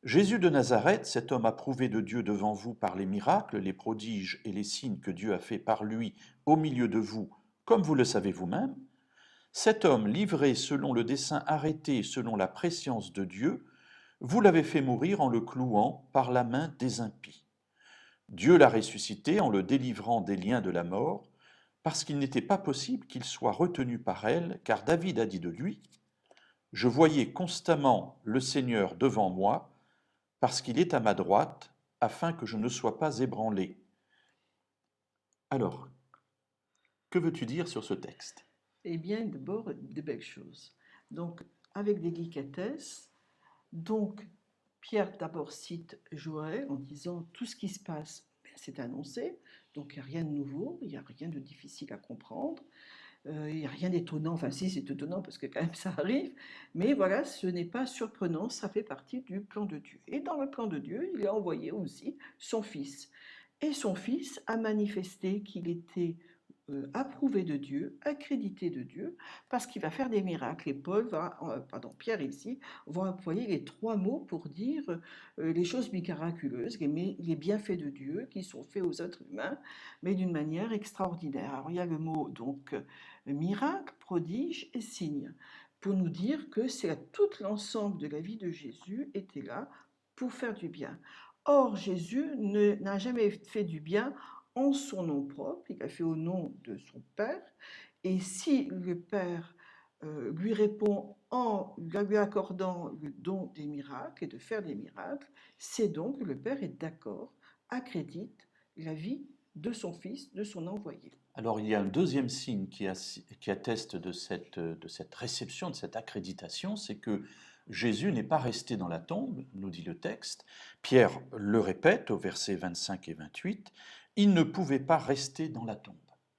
Jésus de Nazareth, cet homme approuvé de Dieu devant vous par les miracles, les prodiges et les signes que Dieu a faits par lui au milieu de vous, comme vous le savez vous-même, cet homme livré selon le dessein arrêté selon la prescience de Dieu, vous l'avez fait mourir en le clouant par la main des impies. Dieu l'a ressuscité en le délivrant des liens de la mort, parce qu'il n'était pas possible qu'il soit retenu par elle, car David a dit de lui, « Je voyais constamment le Seigneur devant moi, parce qu'il est à ma droite, afin que je ne sois pas ébranlé. » Alors, que veux-tu dire sur ce texte? Eh bien, d'abord, de belles choses. Donc, avec délicatesse, donc, Pierre d'abord cite Joël en disant tout ce qui se passe, c'est annoncé, donc il n'y a rien de nouveau, il n'y a rien de difficile à comprendre, il n'y a rien d'étonnant, enfin si c'est étonnant parce que quand même ça arrive, mais voilà, ce n'est pas surprenant, ça fait partie du plan de Dieu. Et dans le plan de Dieu, il a envoyé aussi son Fils. Et son Fils a manifesté qu'il était approuvé de Dieu, accrédité de Dieu, parce qu'il va faire des miracles. Et Pierre ici, va employer les trois mots pour dire les choses miraculeuses, les bienfaits de Dieu qui sont faits aux êtres humains, mais d'une manière extraordinaire. Alors il y a le mot donc miracle, prodige et signe, pour nous dire que tout l'ensemble de la vie de Jésus était là pour faire du bien. Or, Jésus n'a jamais fait du bien en son nom propre, il a fait au nom de son Père, et si le Père lui répond en lui accordant le don des miracles et de faire des miracles, c'est donc que le Père est d'accord, accrédite la vie de son Fils, de son envoyé. Alors, il y a un deuxième signe qui atteste de cette réception, de cette accréditation, c'est que Jésus n'est pas resté dans la tombe, nous dit le texte. Pierre le répète au versets 25 et 28, il ne pouvait pas rester dans la tombe.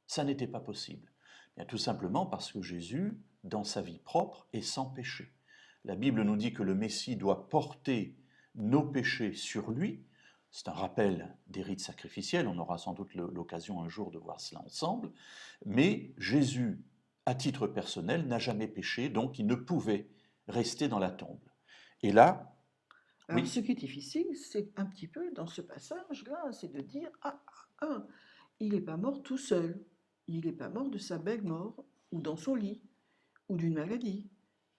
Ça n'était pas possible. Bien, tout simplement parce que Jésus, dans sa vie propre, est sans péché. La Bible nous dit que le Messie doit porter nos péchés sur lui. C'est un rappel des rites sacrificiels, on aura sans doute l'occasion un jour de voir cela ensemble, mais Jésus, à titre personnel, n'a jamais péché, donc il ne pouvait rester dans la tombe. Et là, Alors, ce qui est difficile, c'est un petit peu dans ce passage-là, c'est de dire il n'est pas mort tout seul, il n'est pas mort de sa belle mort, ou dans son lit, ou d'une maladie.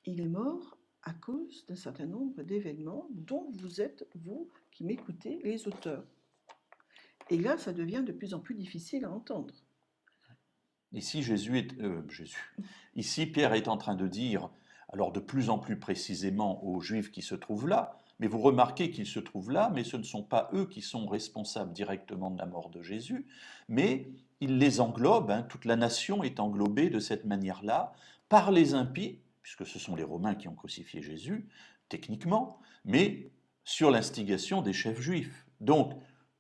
Il est mort à cause d'un certain nombre d'événements dont vous êtes, vous qui m'écoutez, les auteurs. Et là, ça devient de plus en plus difficile à entendre. ici, ici Pierre est en train de dire, alors de plus en plus précisément aux Juifs qui se trouvent là, mais vous remarquez qu'ils se trouvent là, mais ce ne sont pas eux qui sont responsables directement de la mort de Jésus, mais il les englobe, hein, toute la nation est englobée de cette manière-là, par les impies, puisque ce sont les Romains qui ont crucifié Jésus, techniquement, mais sur l'instigation des chefs juifs. Donc,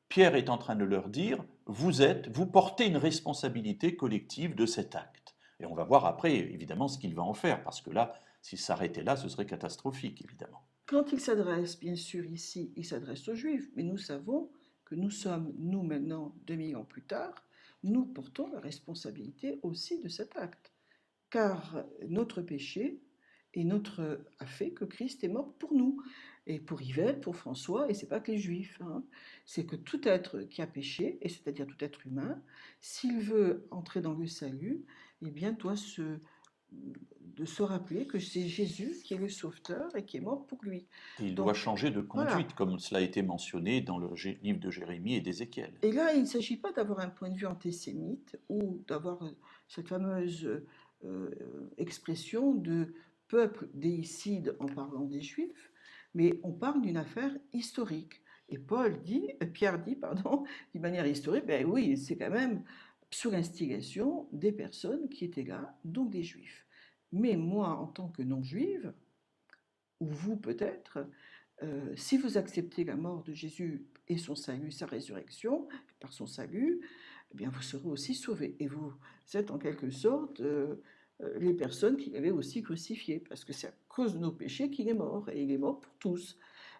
Pierre est en train de leur dire, vous portez une responsabilité collective de cet acte. Et on va voir après, évidemment, ce qu'il va en faire, parce que là, s'il s'arrêtait là, ce serait catastrophique, évidemment. Quand il s'adresse, bien sûr, ici, il s'adresse aux Juifs, mais nous savons que nous sommes, nous maintenant, 2000 ans plus tard, nous portons la responsabilité aussi de cet acte. Car notre péché a fait que Christ est mort pour nous. Et pour Yvette, pour François, et c'est pas que les Juifs, hein, c'est que tout être qui a péché, et c'est-à-dire tout être humain, s'il veut entrer dans le salut, eh bien doit de se rappeler que c'est Jésus qui est le sauveteur et qui est mort pour lui. Et il doit Donc changer de voilà. conduite, comme cela a été mentionné dans le livre de Jérémie et d'Ézéchiel. Et là, il ne s'agit pas d'avoir un point de vue antisémite ou d'avoir cette fameuse expression de peuple déicide en parlant des Juifs, mais on parle d'une affaire historique. Et Pierre dit, pardon, d'une manière historique, ben oui, c'est quand même sous l'instigation des personnes qui étaient là, donc des Juifs. Mais moi, en tant que non-juive, ou vous peut-être, si vous acceptez la mort de Jésus et son salut, sa résurrection, par son salut, eh bien vous serez aussi sauvés. Et vous êtes en quelque sorte les personnes qu'il avait aussi crucifiées, parce que c'est à cause de nos péchés qu'il est mort, et il est mort pour tous.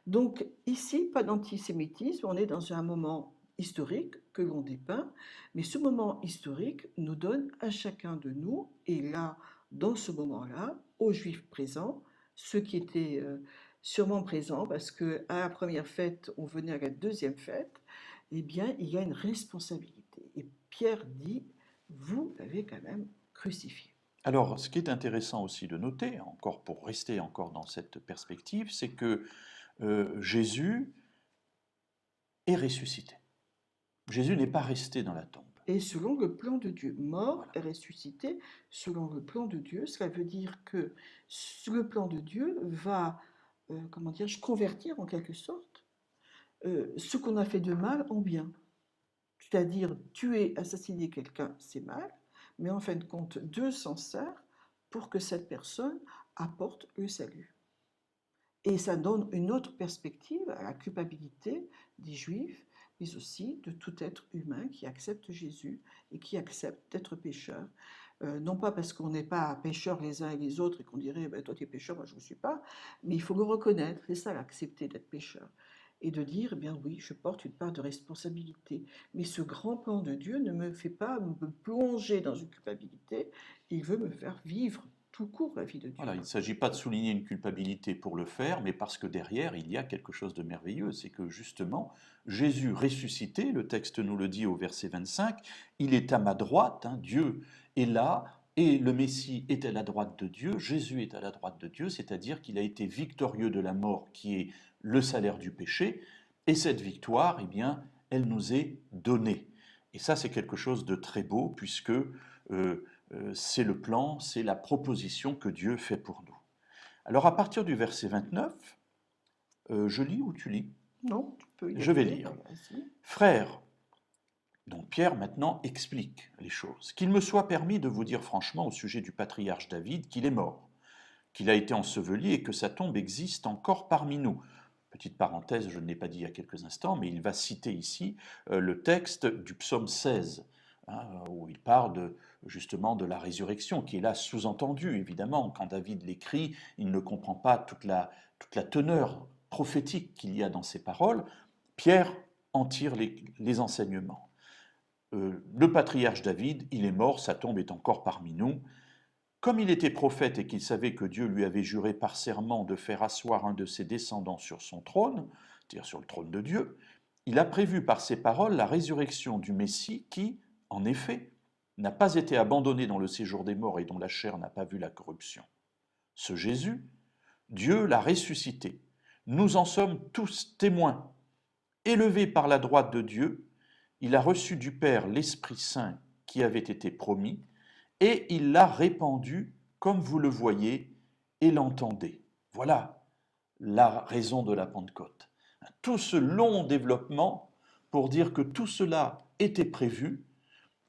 Donc ici, pas d'antisémitisme, on est dans un moment historique que l'on dépeint, mais ce moment historique nous donne à chacun de nous, et là, dans ce moment-là, aux Juifs présents, ceux qui étaient sûrement présents, parce que à la première fête, on venait à la deuxième fête, eh bien, il y a une responsabilité. Et Pierre dit, vous l'avez quand même crucifié. Alors, ce qui est intéressant aussi de noter, encore pour rester encore dans cette perspective, c'est que Jésus est ressuscité. Jésus n'est pas resté dans la tombe. Et selon le plan de Dieu, mort Voilà. et ressuscité, selon le plan de Dieu, cela veut dire que le plan de Dieu va, comment dire, convertir en quelque sorte ce qu'on a fait de mal en bien. C'est-à-dire tuer, assassiner quelqu'un, c'est mal, mais en fin de compte, Dieu s'en sert pour que cette personne apporte le salut. Et ça donne une autre perspective à la culpabilité des Juifs, mais aussi de tout être humain qui accepte Jésus et qui accepte d'être pécheur. Non pas parce qu'on n'est pas pécheurs les uns et les autres et qu'on dirait ben, toi tu es pécheur, moi je ne le suis pas, mais il faut le reconnaître, c'est ça l'accepter d'être pécheur. Et de dire, eh bien oui, je porte une part de responsabilité. Mais ce grand plan de Dieu ne me fait pas me plonger dans une culpabilité, il veut me faire vivre tout court la vie de Dieu. Voilà, il ne s'agit pas de souligner une culpabilité pour le faire, mais parce que derrière, il y a quelque chose de merveilleux. C'est que justement, Jésus ressuscité, le texte nous le dit au verset 25, il est à ma droite, hein, Dieu est là, et le Messie est à la droite de Dieu, Jésus est à la droite de Dieu, c'est-à-dire qu'il a été victorieux de la mort qui est le salaire du péché, et cette victoire, eh bien, elle nous est donnée. Et ça, c'est quelque chose de très beau, puisque c'est le plan, c'est la proposition que Dieu fait pour nous. Alors à partir du verset 29, je lis ou tu lis? Non, tu peux y Je vais aller, lire. vas-y. Frères, donc Pierre maintenant explique les choses. Qu'il me soit permis de vous dire franchement au sujet du patriarche David qu'il est mort, qu'il a été enseveli et que sa tombe existe encore parmi nous. Petite parenthèse, je ne l'ai pas dit il y a quelques instants, mais il va citer ici le texte du psaume 16, hein, où il parle justement de la résurrection, qui est là sous-entendu, évidemment. Quand David l'écrit, il ne comprend pas toute la teneur prophétique qu'il y a dans ces paroles. Pierre en tire les enseignements. Le patriarche David, il est mort, sa tombe est encore parmi nous. Comme il était prophète et qu'il savait que Dieu lui avait juré par serment de faire asseoir un de ses descendants sur son trône, c'est-à-dire sur le trône de Dieu, il a prévu par ses paroles la résurrection du Messie qui, en effet, n'a pas été abandonné dans le séjour des morts et dont la chair n'a pas vu la corruption. Ce Jésus, Dieu l'a ressuscité. Nous en sommes tous témoins. Élevé par la droite de Dieu, il a reçu du Père l'Esprit Saint qui avait été promis, et il l'a répandu comme vous le voyez et l'entendez. Voilà la raison de la Pentecôte. Tout ce long développement pour dire que tout cela était prévu,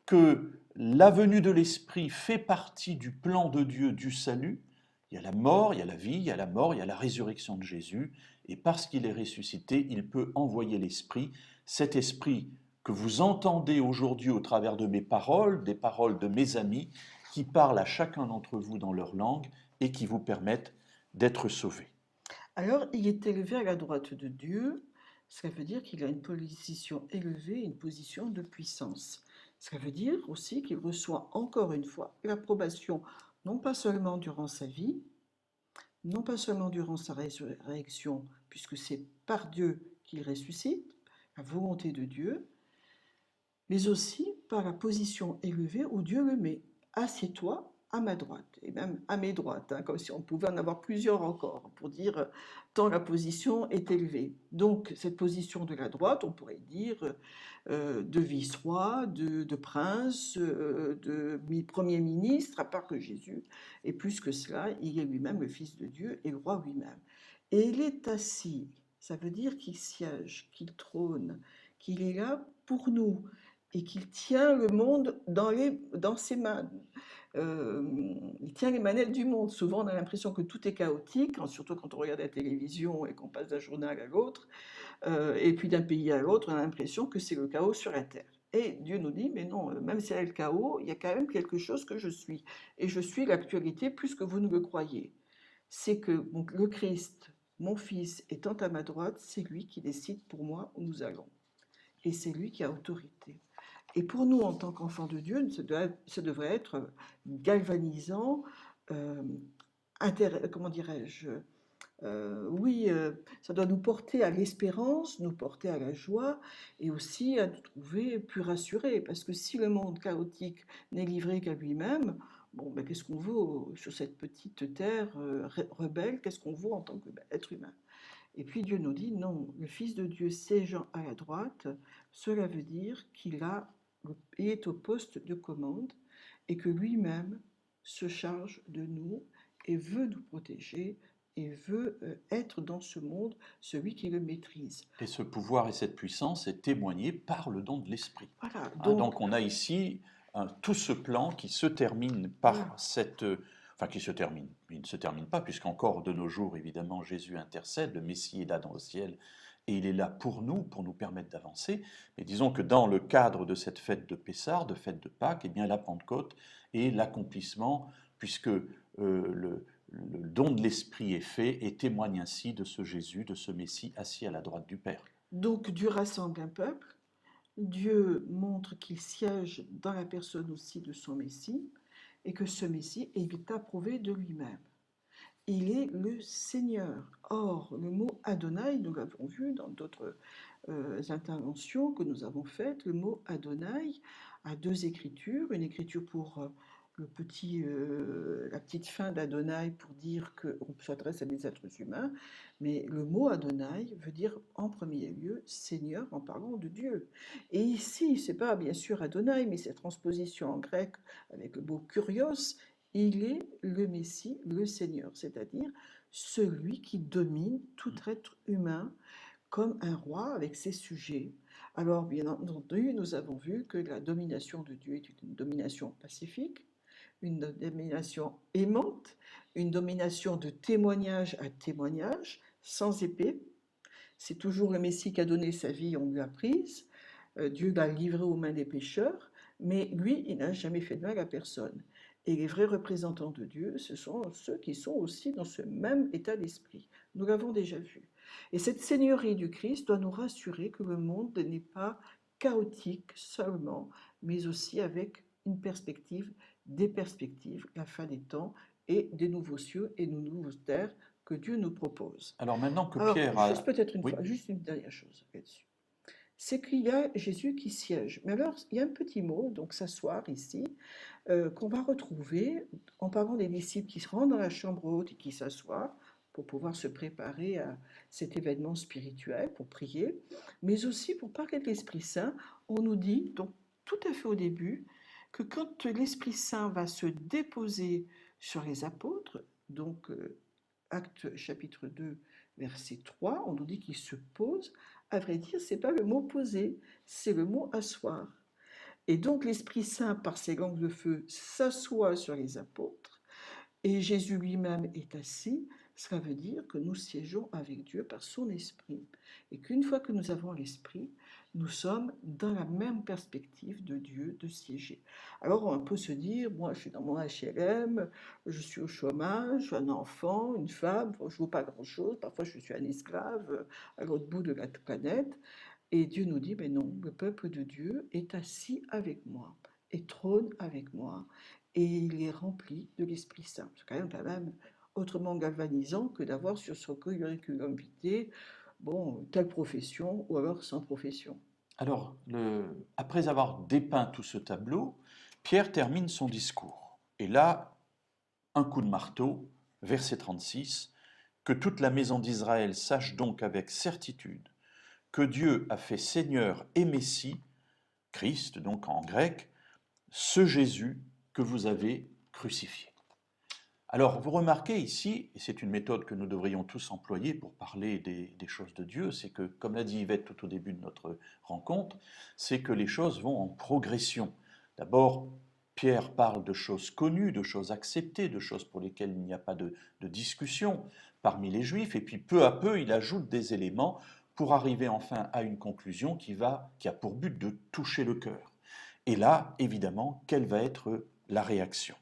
que la venue de l'Esprit fait partie du plan de Dieu du salut. Il y a la mort, il y a la vie, il y a la mort, il y a la résurrection de Jésus, et parce qu'il est ressuscité, il peut envoyer l'Esprit, cet Esprit que vous entendez aujourd'hui au travers de mes paroles, des paroles de mes amis, qui parle à chacun d'entre vous dans leur langue et qui vous permette d'être sauvés. Alors, il est élevé à la droite de Dieu. Cela veut dire qu'il a une position élevée, une position de puissance. Cela veut dire aussi qu'il reçoit encore une fois l'approbation, non pas seulement durant sa vie, non pas seulement durant sa résurrection, puisque c'est par Dieu qu'il ressuscite, la volonté de Dieu, mais aussi par la position élevée où Dieu le met. Assieds-toi à ma droite, et même à mes droites, hein, comme si on pouvait en avoir plusieurs encore, pour dire tant la position est élevée. Donc cette position de la droite, on pourrait dire de vice-roi, de prince, de premier ministre, à part que Jésus, et plus que cela, il est lui-même le Fils de Dieu et le roi lui-même. Et il est assis, ça veut dire qu'il siège, qu'il trône, qu'il est là pour nous et qu'il tient le monde dans ses mains. Il tient les manettes du monde. Souvent, on a l'impression que tout est chaotique, surtout quand on regarde la télévision et qu'on passe d'un journal à l'autre, et puis d'un pays à l'autre, on a l'impression que c'est le chaos sur la terre. Et Dieu nous dit, mais non, même s'il y a le chaos, il y a quand même quelque chose que je suis. Et je suis l'actualité plus que vous ne le croyez. C'est que donc, le Christ, mon Fils, étant à ma droite, c'est lui qui décide pour moi où nous allons. Et c'est lui qui a autorité. Et pour nous, en tant qu'enfants de Dieu, ça devrait être galvanisant, euh, comment dirais-je, oui, ça doit nous porter à l'espérance, nous porter à la joie et aussi à nous trouver plus rassurés. Parce que si le monde chaotique n'est livré qu'à lui-même, bon, ben, qu'est-ce qu'on vaut sur cette petite terre rebelle? Qu'est-ce qu'on vaut en tant qu'être humain? Et puis Dieu nous dit, non, le Fils de Dieu siégeant à la droite, cela veut dire il est au poste de commande et que lui-même se charge de nous et veut nous protéger et veut être dans ce monde celui qui le maîtrise. Et ce pouvoir et cette puissance est témoigné par le don de l'Esprit. Voilà, Hein, donc, donc on a ici tout ce plan qui se termine voilà. par cette... Enfin, qui se termine. Il ne se termine pas, puisqu'encore de nos jours, évidemment, Jésus intercède, le Messie est là dans le ciel, et il est là pour nous permettre d'avancer. Mais disons que dans le cadre de cette fête de Pessah, de fête de Pâques, eh bien, la Pentecôte est l'accomplissement, puisque le don de l'Esprit est fait et témoigne ainsi de ce Jésus, de ce Messie assis à la droite du Père. Donc Dieu rassemble un peuple, Dieu montre qu'il siège dans la personne aussi de son Messie, et que ce Messie est approuvé de lui-même. Il est le Seigneur. Or, le mot Adonai, nous l'avons vu dans d'autres interventions que nous avons faites, le mot Adonai a deux écritures, une écriture pour la petite fin d'Adonai pour dire qu'on s'adresse à des êtres humains, mais le mot Adonai veut dire en premier lieu Seigneur en parlant de Dieu. Et ici, c'est pas bien sûr Adonai, mais cette transposition en grec avec le mot kurios, il est le Messie, le Seigneur, c'est-à-dire celui qui domine tout être humain comme un roi avec ses sujets. Alors, bien entendu, nous avons vu que la domination de Dieu est une domination pacifique, une domination aimante, une domination de témoignage à témoignage, sans épée. C'est toujours le Messie qui a donné sa vie, on lui a prise. Dieu l'a livré aux mains des pécheurs, mais lui, il n'a jamais fait de mal à personne. Et les vrais représentants de Dieu, ce sont ceux qui sont aussi dans ce même état d'esprit. Nous l'avons déjà vu. Et cette seigneurie du Christ doit nous rassurer que le monde n'est pas chaotique seulement, mais aussi avec une perspective, des perspectives, la fin des temps et des nouveaux cieux et de nouvelles terres que Dieu nous propose. Alors maintenant que Alors, Pierre juste a... peut-être Oui, juste une dernière chose là-dessus. C'est qu'il y a Jésus qui siège. Mais alors, il y a un petit mot, donc s'asseoir ici, qu'on va retrouver en parlant des disciples qui se rendent dans la chambre haute et qui s'assoient pour pouvoir se préparer à cet événement spirituel, pour prier, mais aussi pour parler de l'Esprit Saint. On nous dit, donc tout à fait au début, que quand l'Esprit Saint va se déposer sur les apôtres, donc Actes chapitre 2, verset 3, on nous dit qu'il se pose. À vrai dire, ce n'est pas le mot poser, c'est le mot asseoir. Et donc l'Esprit Saint, par ses langues de feu, s'assoit sur les apôtres, et Jésus lui-même est assis, Cela veut dire que nous siégeons avec Dieu par son esprit. Et qu'une fois que nous avons l'esprit, nous sommes dans la même perspective de Dieu de siéger. Alors on peut se dire, moi je suis dans mon HLM, je suis au chômage, je suis un enfant, une femme, je ne vaux pas grand-chose, parfois je suis un esclave à l'autre bout de la planète. Et Dieu nous dit, mais non, le peuple de Dieu est assis avec moi et trône avec moi et il est rempli de l'Esprit Saint. C'est quand même autrement galvanisant que d'avoir sur son curriculum vitae, bon, telle profession ou alors sans profession. Alors, après avoir dépeint tout ce tableau, Pierre termine son discours. Et là, un coup de marteau, verset 36, que toute la maison d'Israël sache donc avec certitude que Dieu a fait Seigneur et Messie, Christ donc en grec, ce Jésus que vous avez crucifié. Alors, vous remarquez ici, et c'est une méthode que nous devrions tous employer pour parler des choses de Dieu, c'est que, comme l'a dit Yvette tout au début de notre rencontre, c'est que les choses vont en progression. D'abord, Pierre parle de choses connues, de choses acceptées, de choses pour lesquelles il n'y a pas de discussion parmi les Juifs, et puis peu à peu, il ajoute des éléments pour arriver enfin à une conclusion qui a pour but de toucher le cœur. Et là, évidemment, quelle va être la réaction?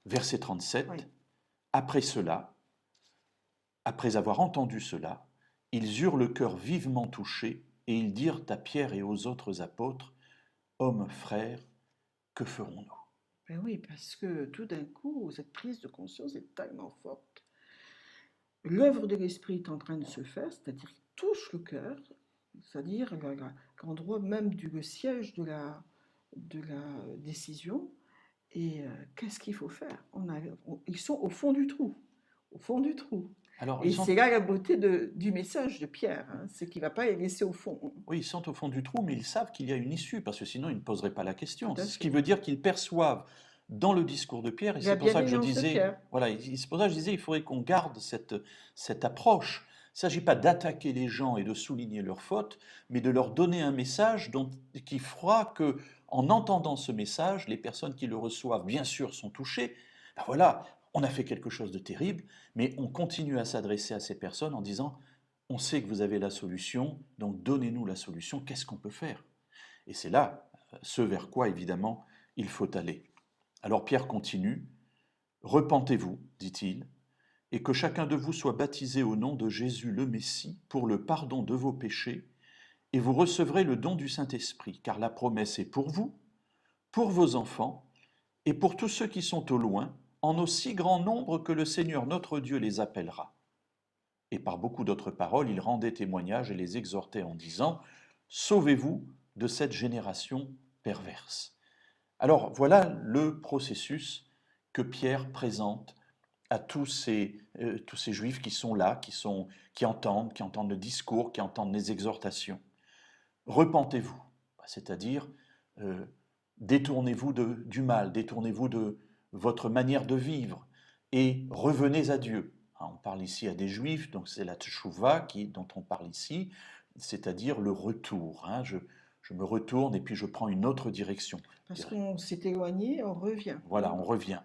Verset 37, Oui. après cela, après avoir entendu cela, ils eurent le cœur vivement touché et ils dirent à Pierre et aux autres apôtres, hommes frères, que ferons-nous? Ben oui, parce que tout d'un coup, cette prise de conscience est tellement forte. L'œuvre de l'esprit est en train de se faire, c'est-à-dire qu'il touche le cœur, c'est-à-dire l'endroit même du siège de la décision. Et qu'est-ce qu'il faut faire? Ils sont au fond du trou, au fond du trou. Alors, Et c'est là la beauté du message de Pierre, hein, c'est qu'il ne va pas les laisser au fond. oui, ils sont au fond du trou, mais ils savent qu'il y a une issue, parce que sinon ils ne poseraient pas la Tout question. à Ce qui fait. veut dire qu'ils perçoivent dans le discours de Pierre, et La c'est pour ça que je bienveillance de disais, Pierre. voilà, c'est pour ça que je disais, il faudrait qu'on garde cette approche. Il ne s'agit pas d'attaquer les gens et de souligner leurs fautes, mais de leur donner un message qui fera que, en entendant ce message, les personnes qui le reçoivent, bien sûr, sont touchées. Ben voilà, on a fait quelque chose de terrible, mais on continue à s'adresser à ces personnes en disant, on sait que vous avez la solution, donc donnez-nous la solution, qu'est-ce qu'on peut faire? Et c'est là ce vers quoi, évidemment, il faut aller. Alors Pierre continue, repentez-vous, dit-il, et que chacun de vous soit baptisé au nom de Jésus le Messie pour le pardon de vos péchés, et vous recevrez le don du Saint-Esprit, car la promesse est pour vous, pour vos enfants, et pour tous ceux qui sont au loin, en aussi grand nombre que le Seigneur notre Dieu les appellera. Et par beaucoup d'autres paroles, il rendait témoignage et les exhortait en disant, sauvez-vous de cette génération perverse. Alors voilà le processus que Pierre présente à tous ces juifs qui sont là, qui entendent le discours, qui entendent les exhortations. Repentez-vous, c'est-à-dire euh, détournez-vous du mal, détournez-vous de votre manière de vivre et revenez à Dieu. On parle ici à des juifs, donc c'est la tchouva dont on parle ici, c'est-à-dire le retour. Je me retourne et puis je prends une autre direction. Parce qu'on s'est éloigné, on revient. Voilà, on revient.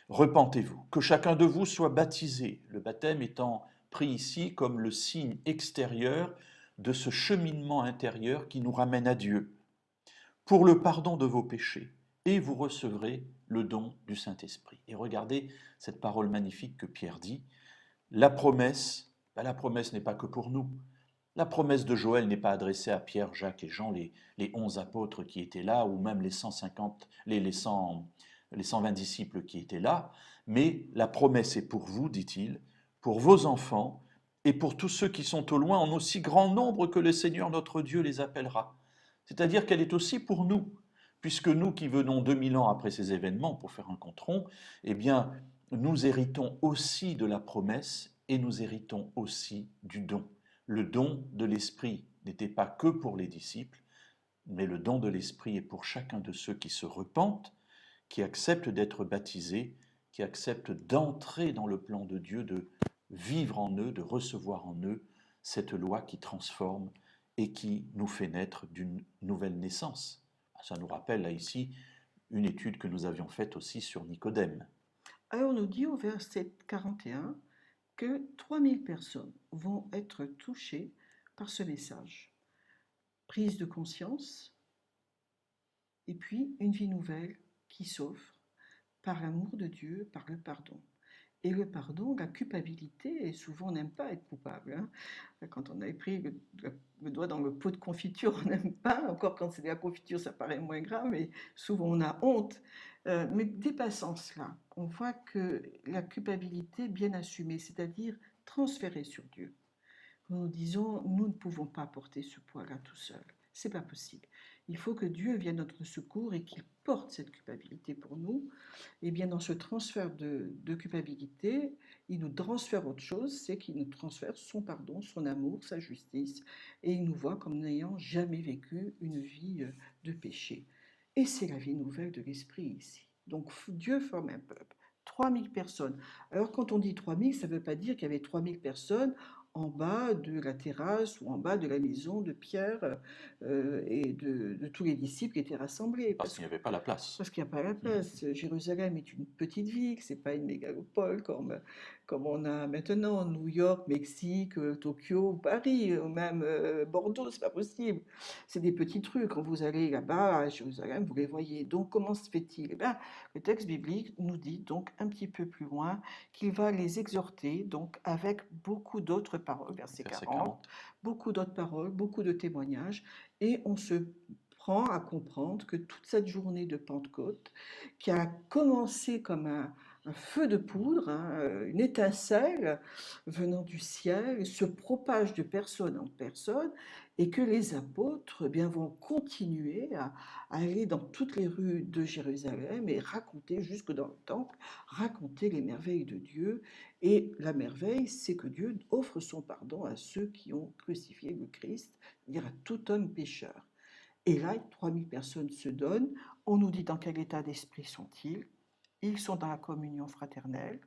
Repentez-vous, que chacun de vous soit baptisé, le baptême étant pris ici comme le signe extérieur de ce cheminement intérieur qui nous ramène à Dieu, pour le pardon de vos péchés, et vous recevrez le don du Saint-Esprit. Et regardez cette parole magnifique que Pierre dit, la promesse, la promesse n'est pas que pour nous. La promesse de Joël n'est pas adressée à Pierre, Jacques et Jean, les 11 apôtres qui étaient là, ou même les 150, les 120 disciples qui étaient là, mais la promesse est pour vous, dit-il, pour vos enfants et pour tous ceux qui sont au loin, en aussi grand nombre que le Seigneur notre Dieu les appellera. C'est-à-dire qu'elle est aussi pour nous, puisque nous qui venons 2000 ans après ces événements, pour faire un compte rond, eh bien, nous héritons aussi de la promesse et nous héritons aussi du don. Le don de l'Esprit n'était pas que pour les disciples, mais le don de l'Esprit est pour chacun de ceux qui se repentent, qui acceptent d'être baptisés, qui acceptent d'entrer dans le plan de Dieu, de vivre en eux, de recevoir en eux cette loi qui transforme et qui nous fait naître d'une nouvelle naissance. Ça nous rappelle là ici une étude que nous avions faite aussi sur Nicodème. Alors on nous dit au verset 41 que 3000 personnes vont être touchées par ce message. Prise de conscience et puis une vie nouvelle qui s'offre par l'amour de Dieu, par le pardon. Et le pardon, la culpabilité, et souvent on n'aime pas être coupable, hein. Quand on a pris le doigt dans le pot de confiture, on n'aime pas, encore quand c'est de la confiture, ça paraît moins grave, et souvent on a honte. Mais dépassant cela, on voit que la culpabilité bien assumée, c'est-à-dire transférée sur Dieu. Nous disons, nous ne pouvons pas porter ce poids-là tout seul. C'est pas possible. Il faut que Dieu vienne à notre secours et qu'il porte cette culpabilité pour nous. Et bien dans ce transfert de culpabilité, il nous transfère autre chose, c'est qu'il nous transfère son pardon, son amour, sa justice, et il nous voit comme n'ayant jamais vécu une vie de péché. Et c'est la vie nouvelle de l'Esprit ici. Donc Dieu forme un peuple. 3000 personnes. Alors quand on dit 3000, ça ne veut pas dire qu'il y avait 3000 personnes en bas de la terrasse ou en bas de la maison de Pierre et de tous les disciples qui étaient rassemblés. Parce qu'il n'y avait pas la place. Parce qu'il n'y a pas la Mhm. place. Jérusalem est une petite ville, c'est pas une mégalopole comme on a maintenant New York, Mexique, Tokyo, Paris, ou même Bordeaux, c'est pas possible. C'est des petits trucs. Quand vous allez là-bas à Jérusalem, vous les voyez. Donc comment se fait-il? Eh bien, le texte biblique nous dit donc un petit peu plus loin qu'il va les exhorter donc avec beaucoup d'autres paroles, verset Verset 40, 40. beaucoup d'autres paroles, beaucoup de témoignages, et on se prend à comprendre que toute cette journée de Pentecôte, qui a commencé comme un feu de poudre, hein, une étincelle venant du ciel, se propage de personne en personne, et que les apôtres eh bien, vont continuer à aller dans toutes les rues de Jérusalem et raconter, jusque dans le temple, raconter les merveilles de Dieu. Et la merveille, c'est que Dieu offre son pardon à ceux qui ont crucifié le Christ, c'est-à-dire à tout homme pécheur. Et là, 3000 personnes se donnent. On nous dit dans quel état d'esprit sont-ils. Ils sont dans la communion fraternelle.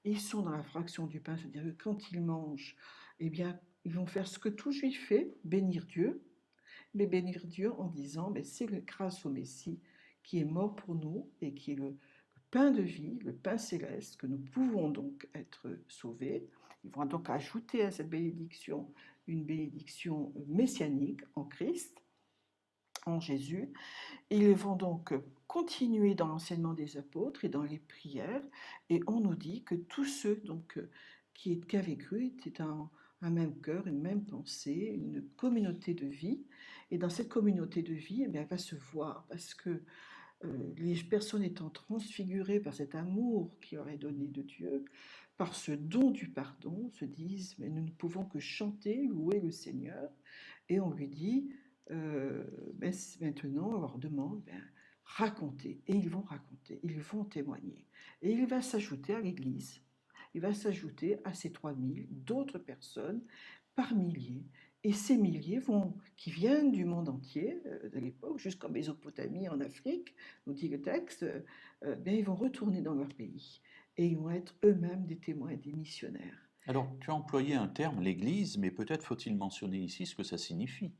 Ils sont dans la fraction du pain, c'est-à-dire que quand ils mangent, eh bien, ils vont faire ce que tout juif fait, bénir Dieu. Mais bénir Dieu en disant, mais c'est grâce au Messie qui est mort pour nous et qui est le pain de vie, le pain céleste, que nous pouvons donc être sauvés. Ils vont donc ajouter à cette bénédiction une bénédiction messianique en Christ, en Jésus. Ils vont donc continuer dans l'enseignement des apôtres et dans les prières, et on nous dit que tous ceux donc, qui avaient cru étaient un même cœur, une même pensée, une communauté de vie. Et dans cette communauté de vie, eh bien, elle va se voir parce que les personnes étant transfigurées par cet amour qui leur est donné de Dieu, par ce don du pardon, se disent, mais nous ne pouvons que chanter, louer le Seigneur. Et on lui dit, ben, maintenant, on leur demande, ben, racontez. Et ils vont raconter, ils vont témoigner. Et il va s'ajouter à l'Église, il va s'ajouter à ces 3000 d'autres personnes par milliers. Et ces milliers qui viennent du monde entier, de l'époque, jusqu'en Mésopotamie, en Afrique, nous dit le texte, ben, ils vont retourner dans leur pays. Et ils vont être eux-mêmes des témoins et des missionnaires. Alors, tu as employé un terme, l'Église, mais peut-être faut-il mentionner ici ce que ça signifie.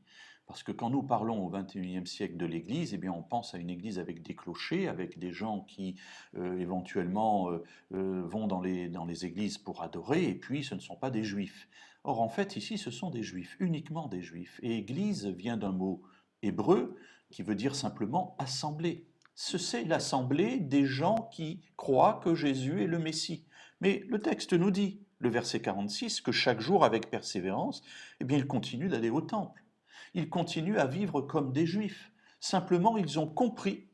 Parce que quand nous parlons au XXIe siècle de l'Église, eh bien, on pense à une Église avec des clochers, avec des gens qui éventuellement vont dans les églises pour adorer, et puis ce ne sont pas des Juifs. Or, en fait, ici, ce sont des Juifs, uniquement des Juifs. Et Église vient d'un mot hébreu qui veut dire simplement assemblée. C'est l'assemblée des gens qui croient que Jésus est le Messie. Mais le texte nous dit, le verset 46, que chaque jour, avec persévérance, eh bien, ils continuent d'aller au temple. Ils continuent à vivre comme des Juifs. Simplement, ils ont compris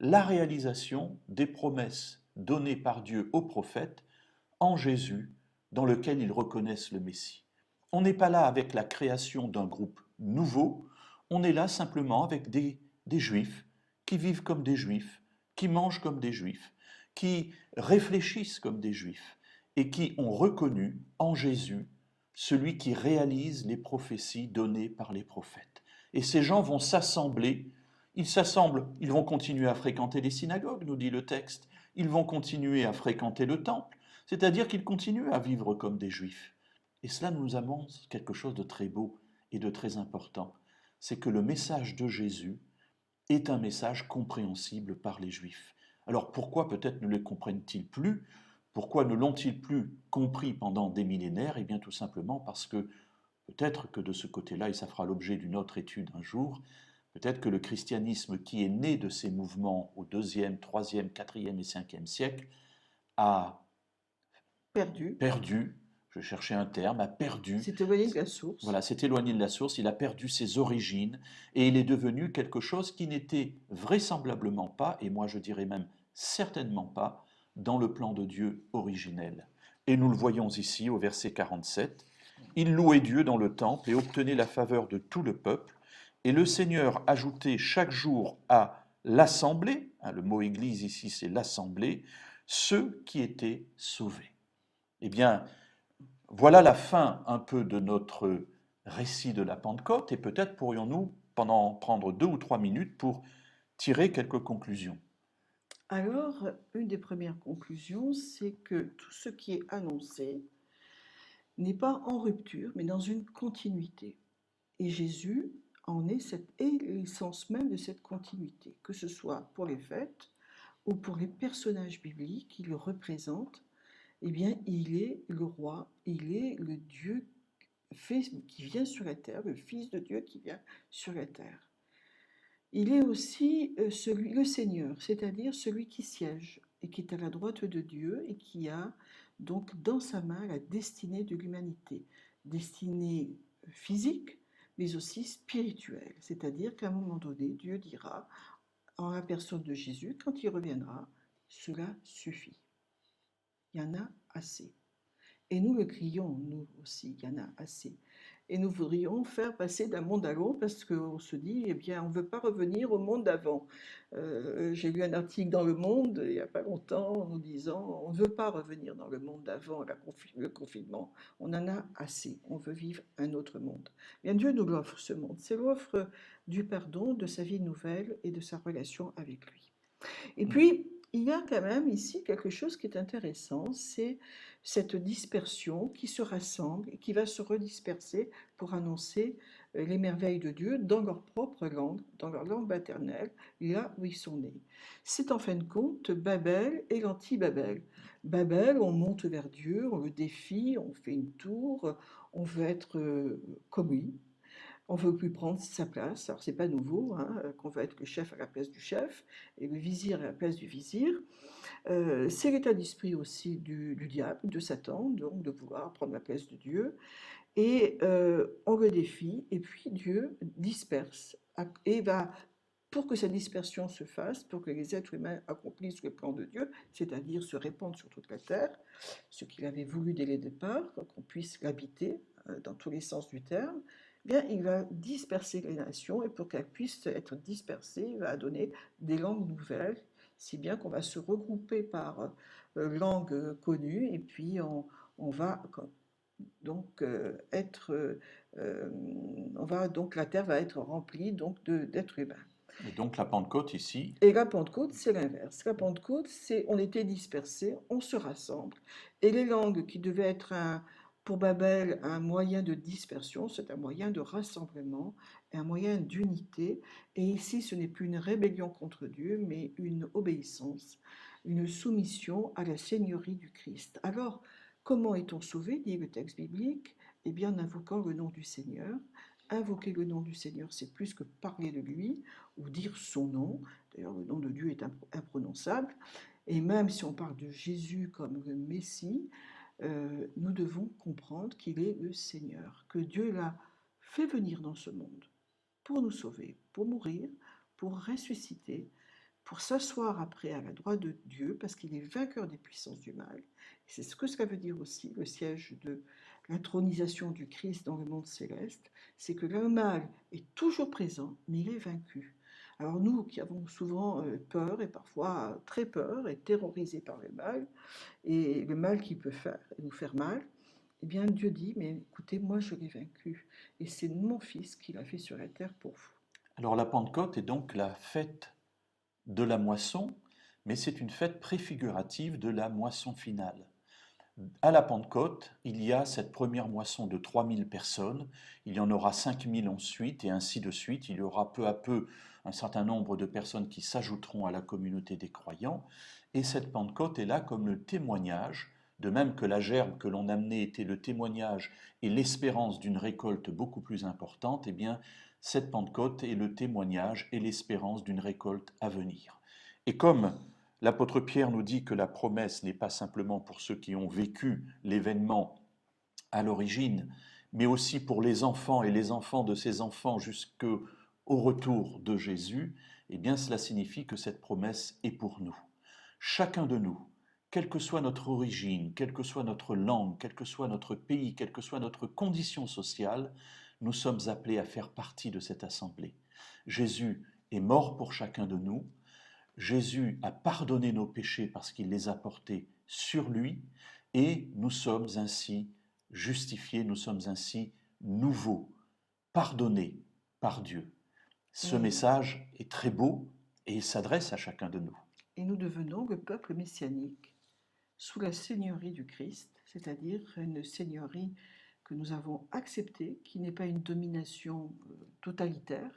la réalisation des promesses données par Dieu aux prophètes en Jésus, dans lequel ils reconnaissent le Messie. On n'est pas là avec la création d'un groupe nouveau, on est là simplement avec des Juifs qui vivent comme des Juifs, qui mangent comme des Juifs, qui réfléchissent comme des Juifs et qui ont reconnu en Jésus celui qui réalise les prophéties données par les prophètes. Et ces gens vont s'assembler, ils s'assemblent, ils vont continuer à fréquenter les synagogues, nous dit le texte, ils vont continuer à fréquenter le temple, c'est-à-dire qu'ils continuent à vivre comme des Juifs. Et cela nous annonce quelque chose de très beau et de très important, c'est que le message de Jésus est un message compréhensible par les Juifs. Alors pourquoi peut-être ne les comprennent-ils plus? Pourquoi ne l'ont-ils plus compris pendant des millénaires? Eh bien tout simplement parce que peut-être que de ce côté-là, et ça fera l'objet d'une autre étude un jour, peut-être que le christianisme qui est né de ces mouvements au deuxième, troisième, quatrième et cinquième siècle a Perdu, perdu, je cherchais un terme, a perdu, s'est éloigné de la source. voilà, s'est éloigné de la source, il a perdu ses origines et il est devenu quelque chose qui n'était vraisemblablement pas, et moi je dirais même certainement pas, dans le plan de Dieu originel. Et nous le voyons ici au verset 47. Il louait Dieu dans le temple et obtenait la faveur de tout le peuple, et le Seigneur ajoutait chaque jour à l'assemblée, hein, le mot église ici c'est l'assemblée, ceux qui étaient sauvés. Eh bien, voilà la fin un peu de notre récit de la Pentecôte et peut-être pourrions-nous pendant prendre 2 ou 3 minutes pour tirer quelques conclusions. Alors, une des premières conclusions, c'est que tout ce qui est annoncé n'est pas en rupture, mais dans une continuité. Et Jésus est l'essence même de cette continuité, que ce soit pour les fêtes ou pour les personnages bibliques qui le représentent. Eh bien, il est le roi, il est le Dieu qui vient sur la terre, le Fils de Dieu qui vient sur la terre. Il est aussi le Seigneur, c'est-à-dire celui qui siège et qui est à la droite de Dieu et qui a donc dans sa main la destinée de l'humanité, destinée physique, mais aussi spirituelle. C'est-à-dire qu'à un moment donné, Dieu dira en la personne de Jésus, quand il reviendra, cela suffit. Il y en a assez. Et nous le crions, nous aussi, il y en a assez. Et nous voudrions faire passer d'un monde à l'autre parce qu'on se dit, eh bien, on ne veut pas revenir au monde d'avant. J'ai lu un article dans Le Monde il n'y a pas longtemps en nous disant, on ne veut pas revenir dans le monde d'avant, le confinement. On en a assez. On veut vivre un autre monde. Bien, Dieu nous l'offre ce monde. C'est l'offre du pardon, de sa vie nouvelle et de sa relation avec lui. Et puis, il y a quand même ici quelque chose qui est intéressant, c'est cette dispersion qui se rassemble et qui va se redisperser pour annoncer les merveilles de Dieu dans leur propre langue, dans leur langue maternelle, là où ils sont nés. C'est en fin de compte Babel et l'anti-Babel. Babel, on monte vers Dieu, on le défie, on fait une tour, on veut être comme lui, on ne veut plus prendre sa place. Alors, c'est pas nouveau, hein, qu'on va être le chef à la place du chef et le vizir à la place du vizir. C'est l'état d'esprit aussi du diable, de Satan, donc de vouloir prendre la place de Dieu. Et on le défie, et puis Dieu disperse et va, pour que cette dispersion se fasse, pour que les êtres humains accomplissent le plan de Dieu, c'est-à-dire se répandre sur toute la terre, ce qu'il avait voulu dès le départ, qu'on puisse l'habiter dans tous les sens du terme, eh bien, il va disperser les nations, et pour qu'elles puissent être dispersées, il va donner des langues nouvelles, si bien qu'on va se regrouper par langues connues, et puis on va donc la terre va être remplie donc d'êtres humains. Et donc la Pentecôte ici, Et la Pentecôte, c'est l'inverse. La Pentecôte, c'est on était dispersés, on se rassemble. Et les langues qui devaient être pour Babel un moyen de dispersion, c'est un moyen de rassemblement, un moyen d'unité. Et ici, ce n'est plus une rébellion contre Dieu, mais une obéissance, une soumission à la seigneurie du Christ. Alors, comment est-on sauvé, dit le texte biblique? Eh bien, en invoquant le nom du Seigneur. Invoquer le nom du Seigneur, c'est plus que parler de lui ou dire son nom. D'ailleurs, le nom de Dieu est imprononçable. Et même si on parle de Jésus comme le Messie, nous devons comprendre qu'il est le Seigneur, que Dieu l'a fait venir dans ce monde pour nous sauver, pour mourir, pour ressusciter, pour s'asseoir après à la droite de Dieu, parce qu'il est vainqueur des puissances du mal. C'est ce que cela veut dire aussi, le siège de l'intronisation du Christ dans le monde céleste, c'est que le mal est toujours présent, mais il est vaincu. Alors nous qui avons souvent peur, et parfois très peur, et terrorisés par le mal, et le mal qui peut nous faire mal, eh bien Dieu dit, mais écoutez, moi je l'ai vaincu, et c'est mon Fils qui l'a fait sur la terre pour vous. alors la Pentecôte est donc la fête de la moisson, mais c'est une fête préfigurative de la moisson finale. À la Pentecôte, il y a cette première moisson de 3000 personnes, il y en aura 5000 ensuite, et ainsi de suite. Il y aura peu à peu un certain nombre de personnes qui s'ajouteront à la communauté des croyants, et cette Pentecôte est là comme le témoignage, de même que la gerbe que l'on amenait était le témoignage et l'espérance d'une récolte beaucoup plus importante, eh bien, cette Pentecôte est le témoignage et l'espérance d'une récolte à venir. Et comme l'apôtre Pierre nous dit que la promesse n'est pas simplement pour ceux qui ont vécu l'événement à l'origine, mais aussi pour les enfants et les enfants de ces enfants jusqu'au retour de Jésus, eh bien cela signifie que cette promesse est pour nous. Chacun de nous, quelle que soit notre origine, quelle que soit notre langue, quel que soit notre pays, quelle que soit notre condition sociale, nous sommes appelés à faire partie de cette assemblée. Jésus est mort pour chacun de nous. Jésus a pardonné nos péchés parce qu'il les a portés sur lui et nous sommes ainsi justifiés, nous sommes ainsi nouveaux, pardonnés par Dieu. Ce Et, message est très beau et il s'adresse à chacun de nous. et nous devenons le peuple messianique sous la seigneurie du Christ, c'est-à-dire une seigneurie que nous avons acceptée, qui n'est pas une domination totalitaire,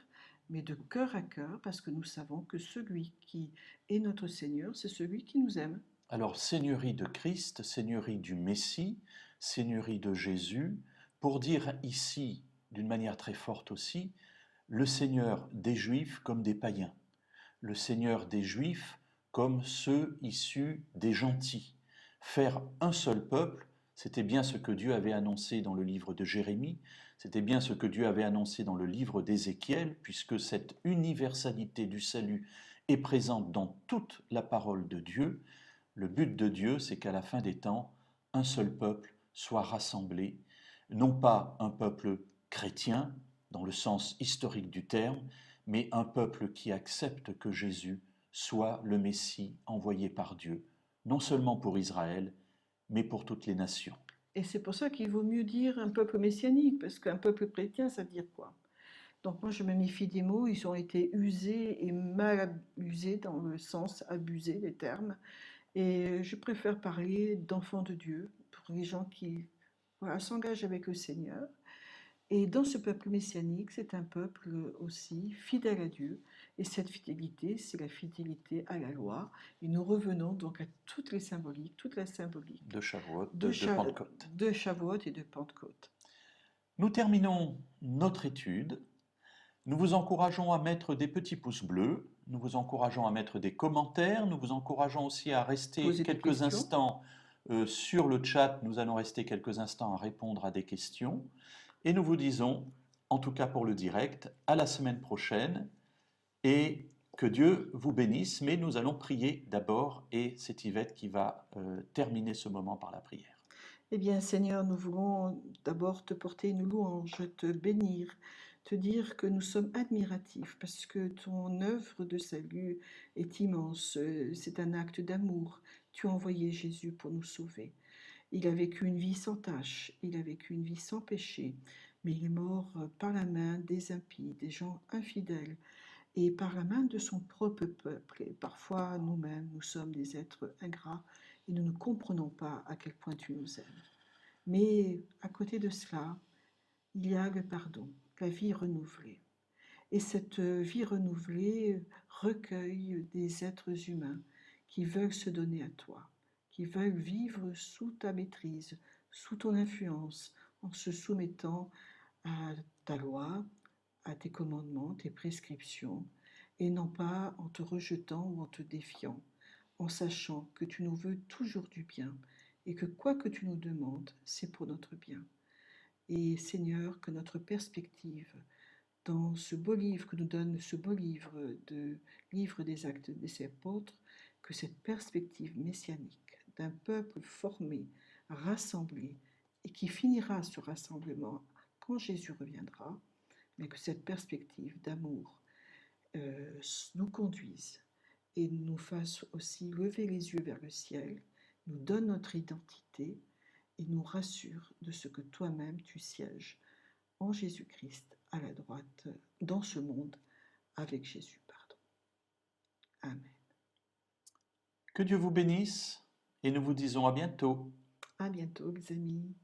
mais de cœur à cœur, parce que nous savons que celui qui est notre Seigneur, c'est celui qui nous aime. Alors, seigneurie de Christ, seigneurie du Messie, seigneurie de Jésus, pour dire ici, d'une manière très forte aussi, le Seigneur des Juifs comme des païens, le Seigneur des Juifs comme ceux issus des gentils. Faire un seul peuple, c'était bien ce que Dieu avait annoncé dans le livre de Jérémie, c'était bien ce que Dieu avait annoncé dans le livre d'Ézéchiel, puisque cette universalité du salut est présente dans toute la parole de Dieu. Le but de Dieu, c'est qu'à la fin des temps, un seul peuple soit rassemblé, non pas un peuple chrétien, dans le sens historique du terme, mais un peuple qui accepte que Jésus soit le Messie envoyé par Dieu, non seulement pour Israël, mais pour toutes les nations. Et c'est pour ça qu'il vaut mieux dire un peuple messianique, parce qu'un peuple chrétien, ça veut dire quoi? Donc moi, je me méfie des mots, ils ont été usés et mal usés dans le sens abusé des termes. Et je préfère parler d'enfants de Dieu, pour les gens qui voilà, s'engagent avec le Seigneur. Et dans ce peuple messianique, c'est un peuple aussi fidèle à Dieu. Et cette fidélité, c'est la fidélité à la loi. Et nous revenons donc à toutes les symboliques, toute la symbolique De Shavuot, de, de Pentecôte. de Shavuot et de Pentecôte. Nous terminons notre étude. Nous vous encourageons à mettre des petits pouces bleus, nous vous encourageons à mettre des commentaires, nous vous encourageons aussi à rester Poser des quelques questions. instants sur le chat, nous allons rester quelques instants à répondre à des questions. Et nous vous disons, en tout cas pour le direct, à la semaine prochaine et que Dieu vous bénisse. Mais nous allons prier d'abord et c'est Yvette qui va terminer ce moment par la prière. Eh bien, Seigneur, nous voulons d'abord te porter une louange, te bénir, te dire que nous sommes admiratifs parce que ton œuvre de salut est immense. C'est un acte d'amour. Tu as envoyé Jésus pour nous sauver. Il a vécu une vie sans tache, il a vécu une vie sans péché, mais il est mort par la main des impies, des gens infidèles, et par la main de son propre peuple. Et parfois, nous-mêmes, nous sommes des êtres ingrats et nous ne comprenons pas à quel point tu nous aimes. Mais à côté de cela, il y a le pardon, la vie renouvelée. Et cette vie renouvelée recueille des êtres humains qui veulent se donner à toi, qui veulent vivre sous ta maîtrise, sous ton influence, en se soumettant à ta loi, à tes commandements, tes prescriptions, et non pas en te rejetant ou en te défiant, en sachant que tu nous veux toujours du bien et que quoi que tu nous demandes, c'est pour notre bien. Et Seigneur, que notre perspective dans ce beau livre que nous donne ce beau livre des actes des apôtres, que cette perspective messianique d'un peuple formé, rassemblé, et qui finira ce rassemblement quand Jésus reviendra, mais que cette perspective d'amour nous conduise et nous fasse aussi lever les yeux vers le ciel, nous donne notre identité et nous rassure de ce que toi-même tu sièges en Jésus-Christ à la droite dans ce monde avec Jésus. Pardon. Amen. Que Dieu vous bénisse et nous vous disons à bientôt. À bientôt, les amis.